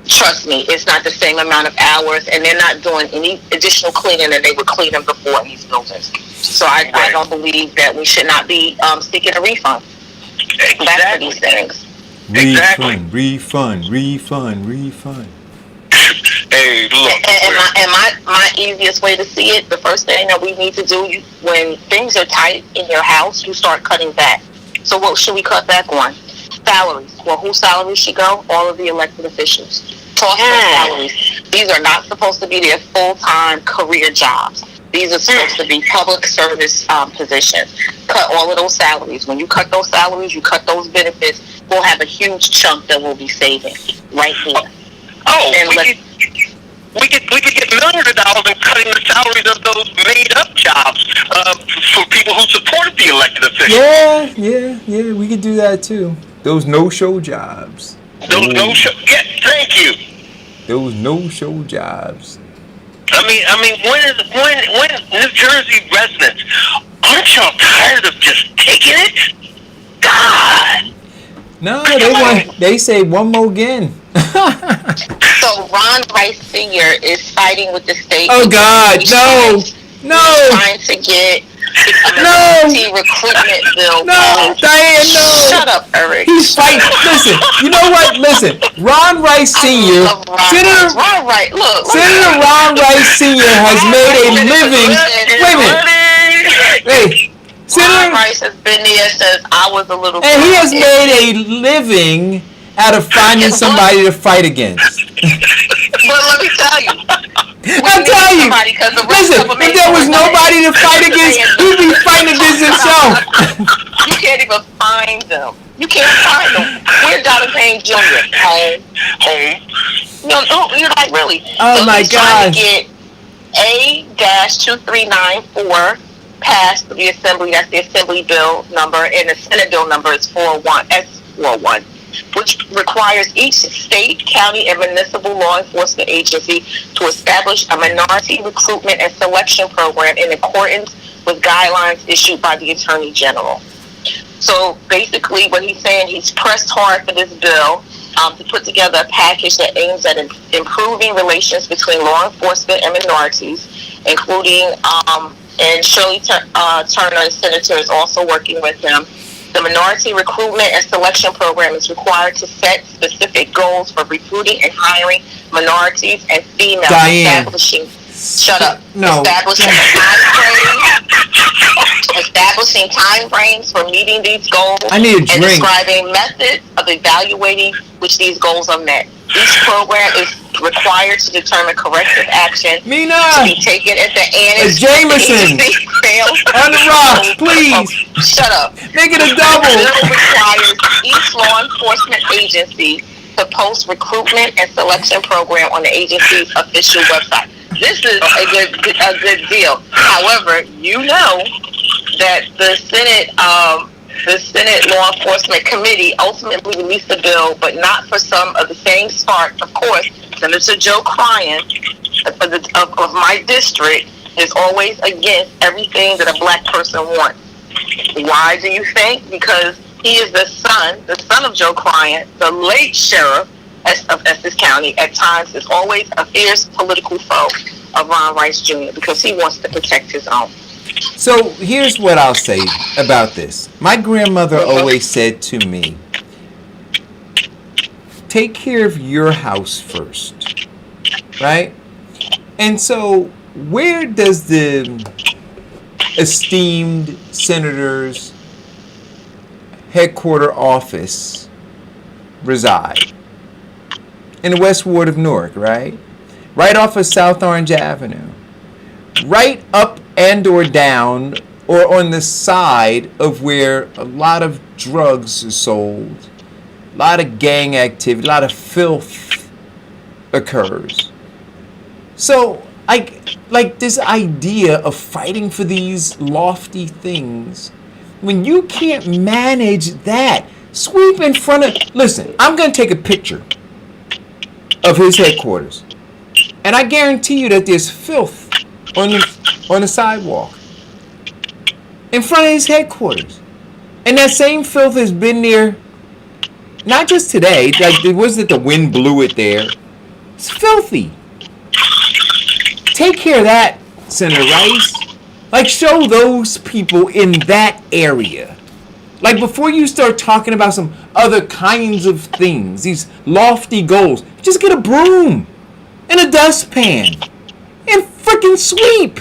trust me, it's not the same amount of hours, and they're not doing any additional cleaning than they were cleaning before in these buildings. So I don't believe that we should not be seeking a refund back for these things. Refund. Hey, look. And my easiest way to see it, the first thing that we need to do when things are tight in your house, you start cutting back. So what should we cut back on? Salaries. Well, whose salaries should go? All of the elected officials. Talk about salaries. These are not supposed to be their full-time career jobs. These are supposed to be public service positions. Cut all of those salaries. When you cut those salaries, you cut those benefits, we'll have a huge chunk that we'll be saving right here. Oh, we could get millions of dollars in cutting the salaries of those made-up jobs for people who supported the elected officials. Yeah, we could do that too. Those no-show jobs. Those no-show. Yeah, thank you. Those no-show jobs. I mean, when New Jersey residents, aren't y'all tired of just taking it? God. No, they say one more again. So Ron Rice Sr. is fighting with the state. Oh God, no. Trying to get No. recruitment bill. No, Diane, no. Shut up, Eric. He's fighting. Listen, you know what? Listen, Ron Rice Sr. Senator Ron Rice Sr. has made a living. Wait a minute. Hey, Ron Rice has been there since I was a little girl. And he has made a living out of finding somebody to fight against. But let me tell you, I'm telling you. Listen, if there was nobody to fight against, he'd be fighting against himself. You can't even find them. You can't find them. Where's Donald Payne Jr.? Home. You're like, really? Oh, so my he's trying God. to get A-2394 passed the Assembly. That's the Assembly bill number, and the Senate bill number is S41, which requires each state, county, and municipal law enforcement agency to establish a minority recruitment and selection program in accordance with guidelines issued by the Attorney General. So basically what he's saying, he's pressed hard for this bill to put together a package that aims at improving relations between law enforcement and minorities, including, and Shirley Turner, the senator, is also working with him. The minority recruitment and selection program is required to set specific goals for recruiting and hiring minorities and females, establishing time frames for meeting these goals. I need a drink. And describing methods of evaluating which these goals are met. Each program is required to determine corrective action to be taken if the Jameson on the rocks, please. Shut up. Make it a double. The bill requires each law enforcement agency to post recruitment and selection program on the agency's official website. This is a good deal. However, you know that the Senate Law Enforcement Committee ultimately released the bill, but not for some of the same spark. Of course, Senator Joe Cryan of my district is always against everything that a black person wants. Why do you think? Because he is the son of Joe Cryan, the late sheriff of Essex County. At times, is always a fierce political foe of Ron Rice Jr. because he wants to protect his own. So here's what I'll say about this. My grandmother always said to me, take care of your house first, right? And so where does the esteemed senator's headquarter office reside? In the West Ward of Newark, right? Right off of South Orange Avenue. Right up and or down or on the side of where a lot of drugs are sold, a lot of gang activity, a lot of filth occurs. So like this idea of fighting for these lofty things, when you can't manage that, sweep in front of, listen, I'm going to take a picture of his headquarters, and I guarantee you that there's filth on the sidewalk in front of his headquarters, and that same filth has been there not just today. Like, it wasn't that the wind blew it there. It's filthy. Take care of that, Senator Rice. Like, show those people in that area. Like, before you start talking about some other kinds of things, these lofty goals, just get a broom and a dustpan and freaking sweep.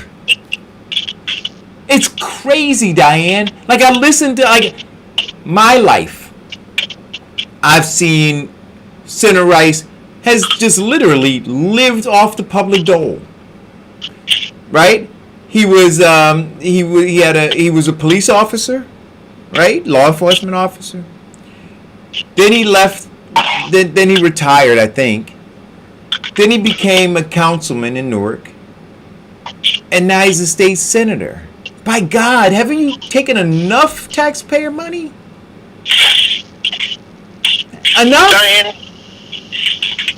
It's crazy, Diane. Like, I listened to, like, my life. I've seen Senator Rice has just literally lived off the public dole. Right? He was he was a police officer, right? Law enforcement officer. Then he left. Then he retired, I think. Then he became a councilman in Newark, and now he's a state senator. By God, haven't you taken enough taxpayer money? Enough? Diane,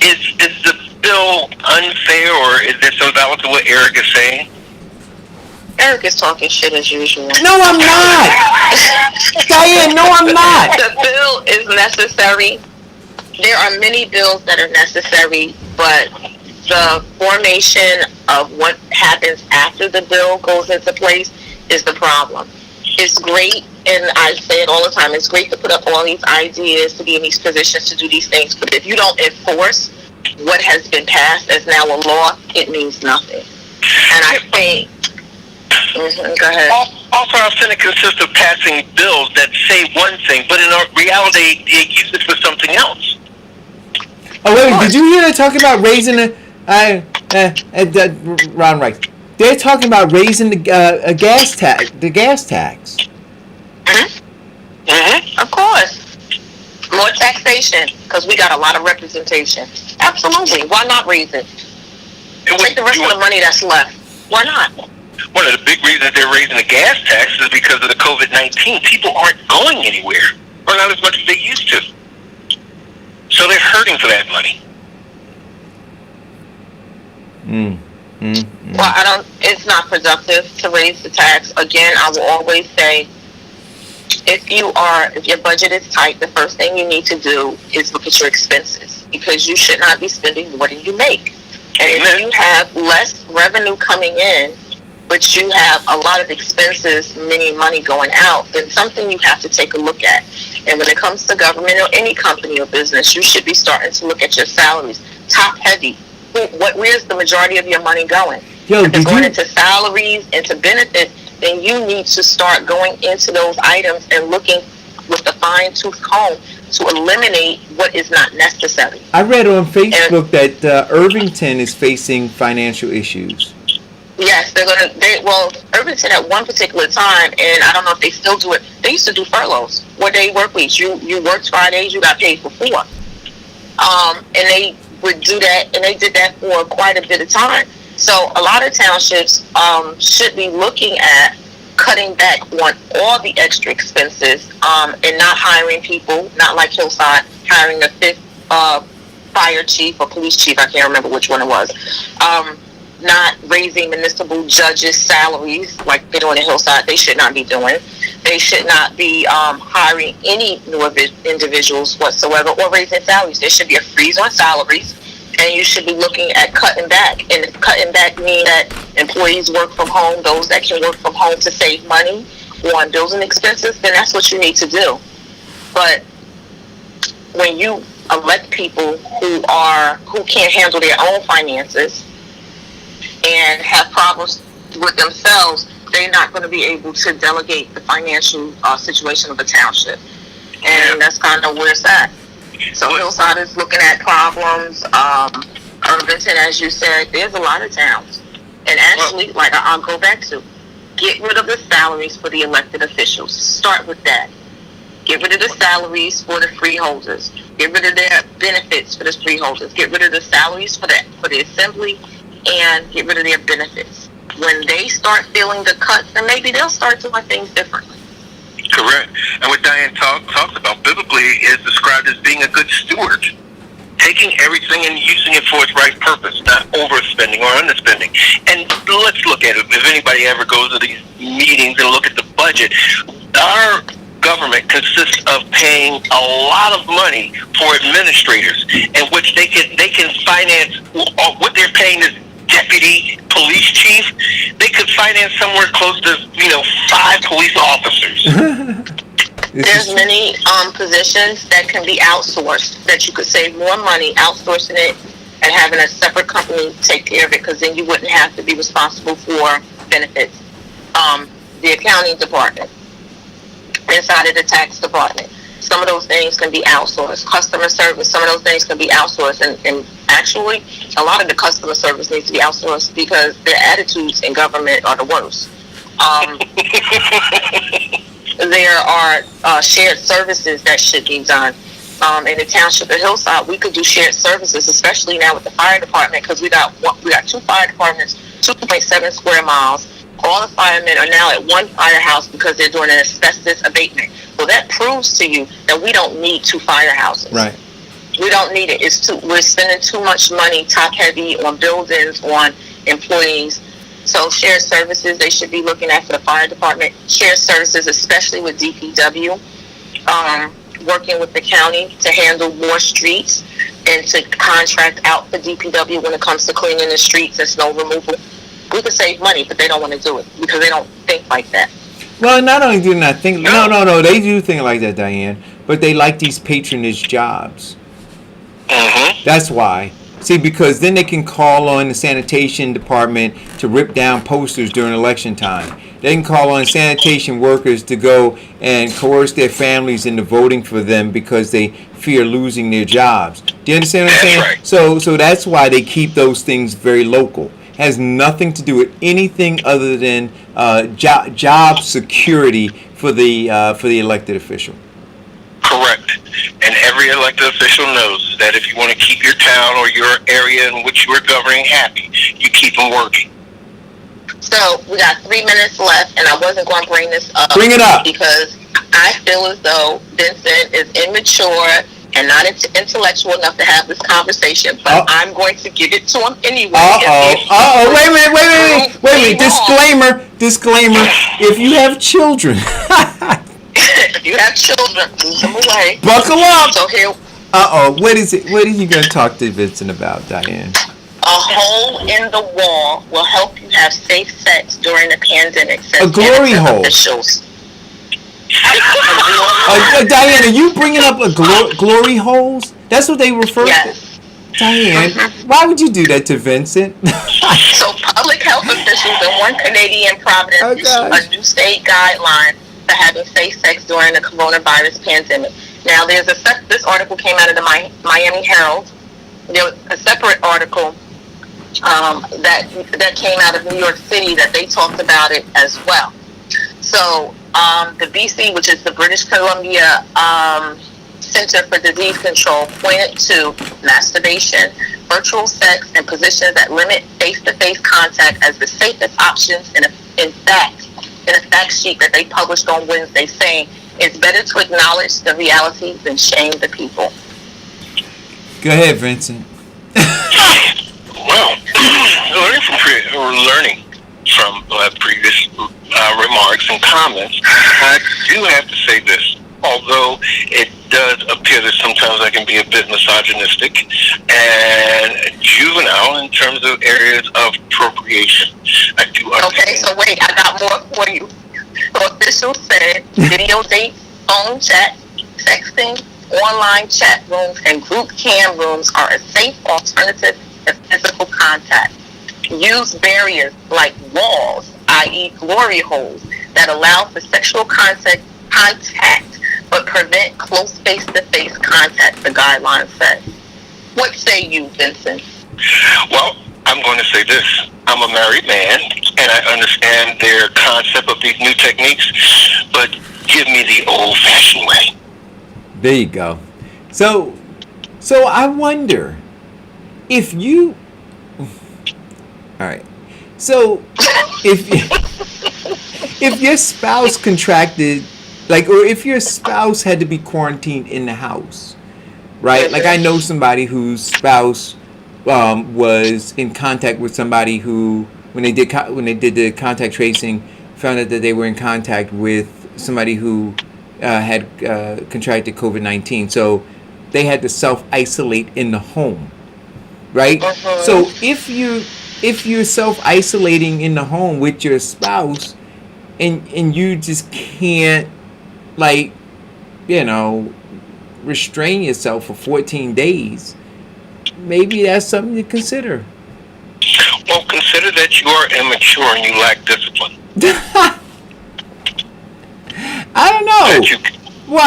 is the bill unfair, or is there some valid to what Eric is saying? Eric is talking shit as usual. No, I'm not. Diane, no, I'm not. The bill is necessary. There are many bills that are necessary, but the formation of what happens after the bill goes into place is the problem. It's great, and I say it all the time, it's great to put up all these ideas, to be in these positions, to do these things, but if you don't enforce what has been passed as now a law, it means nothing. And I think, go ahead. Also, our Senate consists of passing bills that say one thing, but in reality, they use it for something else. Oh, wait, did you hear her talk about raising the... Ron Reich. They're talking about raising the gas tax. The gas tax. Of course. More taxation, because we got a lot of representation. Absolutely. Why not raise it? Take the rest of the money that's left. Why not? One of the big reasons they're raising the gas tax is because of the COVID-19. People aren't going anywhere, or not as much as they used to. So they're hurting for that money. Well, it's not productive to raise the tax. Again, I will always say, if your budget is tight, the first thing you need to do is look at your expenses, because you should not be spending more than you make. And if you have less revenue coming in, but you have a lot of expenses, meaning money going out, then something you have to take a look at. And when it comes to government or any company or business, you should be starting to look at your salaries. Top heavy. Where's the majority of your money going? If it's going into salaries, into benefits, then you need to start going into those items and looking with the fine-tooth comb to eliminate what is not necessary. I read on Facebook that Irvington is facing financial issues. Yes, Irvington at one particular time, and I don't know if they still do it, they used to do furloughs, 4-day work weeks. You worked 5 days, you got paid for 4. And they would do that, and they did that for quite a bit of time. So a lot of townships should be looking at cutting back on all the extra expenses and not hiring people, not like Hillside, hiring a 5th fire chief or police chief, I can't remember which one it was, not raising municipal judges' salaries like they're doing in Hillside. They should not be doing. They should not be hiring any new individuals whatsoever or raising salaries. There should be a freeze on salaries, and you should be looking at cutting back. And if cutting back means that employees work from home, those that can work from home to save money on bills and expenses, then that's what you need to do. But when you elect people who can't handle their own finances and have problems with themselves, they're not going to be able to delegate the financial situation of the township. And that's kind of where it's at. So Hillside is looking at problems. Irvington, as you said, there's a lot of towns. And actually, like I'll go back to, get rid of the salaries for the elected officials. Start with that. Get rid of the salaries for the freeholders. Get rid of their benefits for the freeholders. Get rid of the salaries for the assembly, and get rid of their benefits. When they start feeling the cuts, then maybe they'll start doing things differently. Correct. And what Diane talks about biblically is described as being a good steward. Taking everything and using it for its right purpose, not overspending or underspending. And let's look at it. If anybody ever goes to these meetings and look at the budget, our government consists of paying a lot of money for administrators, in which they can finance what they're paying this deputy police chief. They could finance somewhere close to 5 police officers. There's many positions that can be outsourced, that you could save more money outsourcing it and having a separate company take care of it, because then you wouldn't have to be responsible for benefits. The accounting department, inside of the tax department, some of those things can be outsourced. Customer service, some of those things can be outsourced. And actually, a lot of the customer service needs to be outsourced because their attitudes in government are the worst. There are shared services that should be done. In the township of Hillside, we could do shared services, especially now with the fire department, because we got 2 fire departments, 2.7 square miles. All the firemen are now at one firehouse because they're doing an asbestos abatement. So that proves to you that we don't need 2 firehouses. Right. We don't need it. We're spending too much money, top heavy, on buildings, on employees. So shared services, they should be looking at for the fire department. Shared services, especially with DPW, working with the county to handle more streets and to contract out for DPW when it comes to cleaning the streets and snow removal. We could save money, but they don't want to do it because they don't think like that. Well, not only do they not think, no, they do think like that, Diane, but they like these patronage jobs. Mm-hmm. That's why. See, because then they can call on the sanitation department to rip down posters during election time. They can call on sanitation workers to go and coerce their families into voting for them because they fear losing their jobs. Do you understand what I'm saying? Right. So that's why they keep those things very local. Has nothing to do with anything other than job security for the elected official. Correct. And every elected official knows that if you want to keep your town or your area in which you are governing happy, you keep them working. So we got 3 minutes left, and I wasn't going to bring this up. Bring it up. Because I feel as though Vincent is immature and not intellectual enough to have this conversation, but I'm going to give it to him anyway. Wait a minute. Disclaimer. If you have children. If you have children, lose them away. Buckle up. So here. What is it? What are you going to talk to Vincent about, Diane? A hole in the wall will help you have safe sex during the pandemic. A glory hole. Officials. Diane, are you bringing up glory holes? That's what they refer to. Diane, why would you do that to Vincent? So public health officials in one Canadian province issued a new state guideline for having safe sex during the coronavirus pandemic. Now, this article came out of the Miami Herald. There was a separate article that came out of New York City that they talked about it as well. So the BC, which is the British Columbia Center for Disease Control, pointed to masturbation, virtual sex, and positions that limit face-to-face contact as the safest options in a fact sheet that they published on Wednesday, saying it's better to acknowledge the reality than shame the people. Go ahead, Vincent. Well, learning from previous remarks and comments, I do have to say this. Although it does appear that sometimes I can be a bit misogynistic and juvenile in terms of areas of appropriation, I do understand. Okay, so wait, I got more for you. So officials said video dates, phone chat, texting, online chat rooms, and group cam rooms are a safe alternative to physical contact. Use barriers like walls, i.e. glory holes, that allow for sexual contact, but prevent close face-to-face contact, the guideline says. What say you, Vincent? Well, I'm going to say this. I'm a married man, and I understand their concept of these new techniques, but give me the old-fashioned way. There you go. So I wonder if you... All right. So if your spouse contracted, or if your spouse had to be quarantined in the house, right? Like I know somebody whose spouse was in contact with somebody who, when they did the contact tracing, found out that they were in contact with somebody who had contracted COVID-19. So they had to self-isolate in the home, right? So if you're self-isolating in the home with your spouse and you just can't, restrain yourself for 14 days, maybe that's something to consider. Well, consider that you are immature and you lack discipline. I don't know.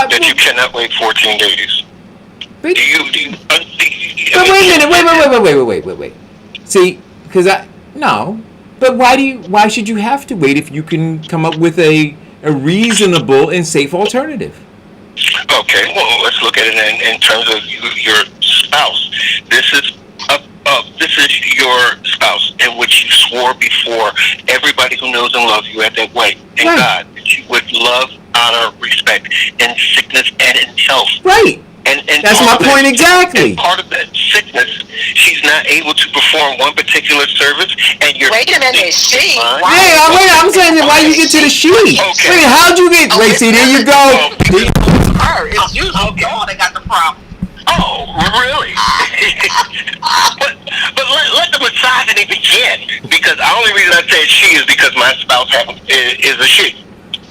That you cannot wait 14 days. But, do you but wait a minute. Wait. See, but why should you have to wait if you can come up with a reasonable and safe alternative? Okay, well, let's look at it in terms of your spouse. This is your spouse, in which you swore before everybody who knows and loves you at that wedding, and right. God, that you would love, honor, respect, in sickness and in health. Right. And that's my point exactly. And part of that sickness, she's not able to perform one particular service, and you're... Wait a minute, she? I'm saying that why you get to the she? Okay. Wait, how'd you get... Wait, see, there you go. Her. It's usually y'all that got the problem. Oh, really? but let the misogyny begin, because the only reason I said she is because my spouse is a she.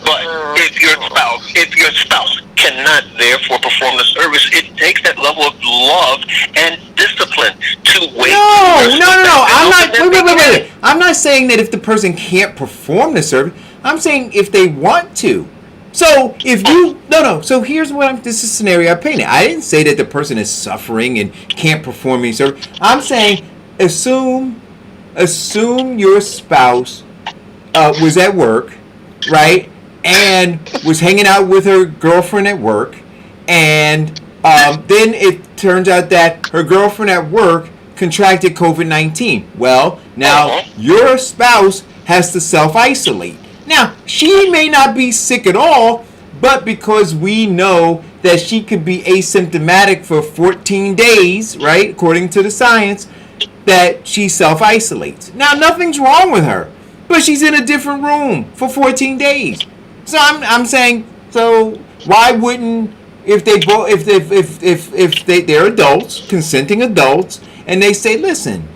But if your spouse cannot therefore perform the service. It takes that level of love and discipline to wait. No. I'm not. Wait. I'm not saying that if the person can't perform the service. I'm saying if they want to. So if you So here's what this is a scenario I painted. I didn't say that the person is suffering and can't perform any service. I'm saying assume your spouse was at work, right, and was hanging out with her girlfriend at work, and then it turns out that her girlfriend at work contracted COVID-19. Well, now your spouse has to self-isolate. Now, she may not be sick at all, but because we know that she could be asymptomatic for 14 days, right, according to the science, that she self-isolates. Now, nothing's wrong with her, but she's in a different room for 14 days. So I'm saying, so why wouldn't, if they're adults, consenting adults, and they say, listen,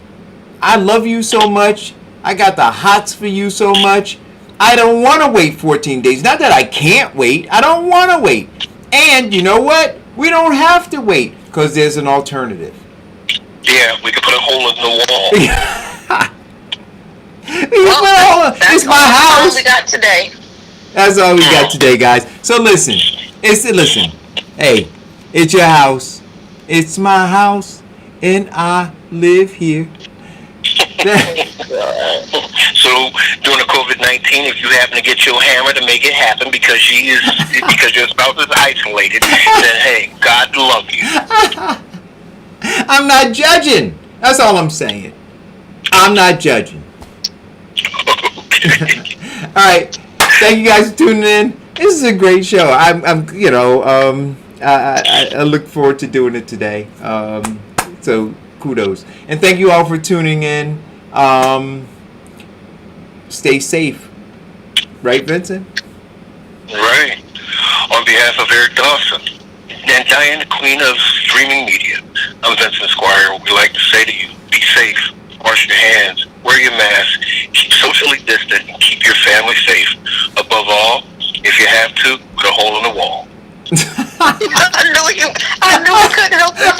I love you so much, I got the hots for you so much, I don't want to wait 14 days. Not that I can't wait. I don't want to wait. And you know what? We don't have to wait because there's an alternative. Yeah, we could put a hole in the wall. It's my house. That's all we got today. That's all we got today, guys. So listen. Hey, it's your house. It's my house. And I live here. So during the COVID-19, if you happen to get your hammer to make it happen because your spouse is isolated, then hey, God love you. I'm not judging. That's all I'm saying. I'm not judging. All right. Thank you guys for tuning in. This is a great show. I look forward to doing it today. So kudos. And thank you all for tuning in. Stay safe. Right, Vincent? Right. On behalf of Eric Dawson and Diane, the queen of streaming media, I'm Vincent Squire. We'd like to say to you, be safe, wash your hands, wear your mask, keep socially distant, and keep your family safe. Above all, if you have to, put a hole in the wall. I knew I couldn't help it.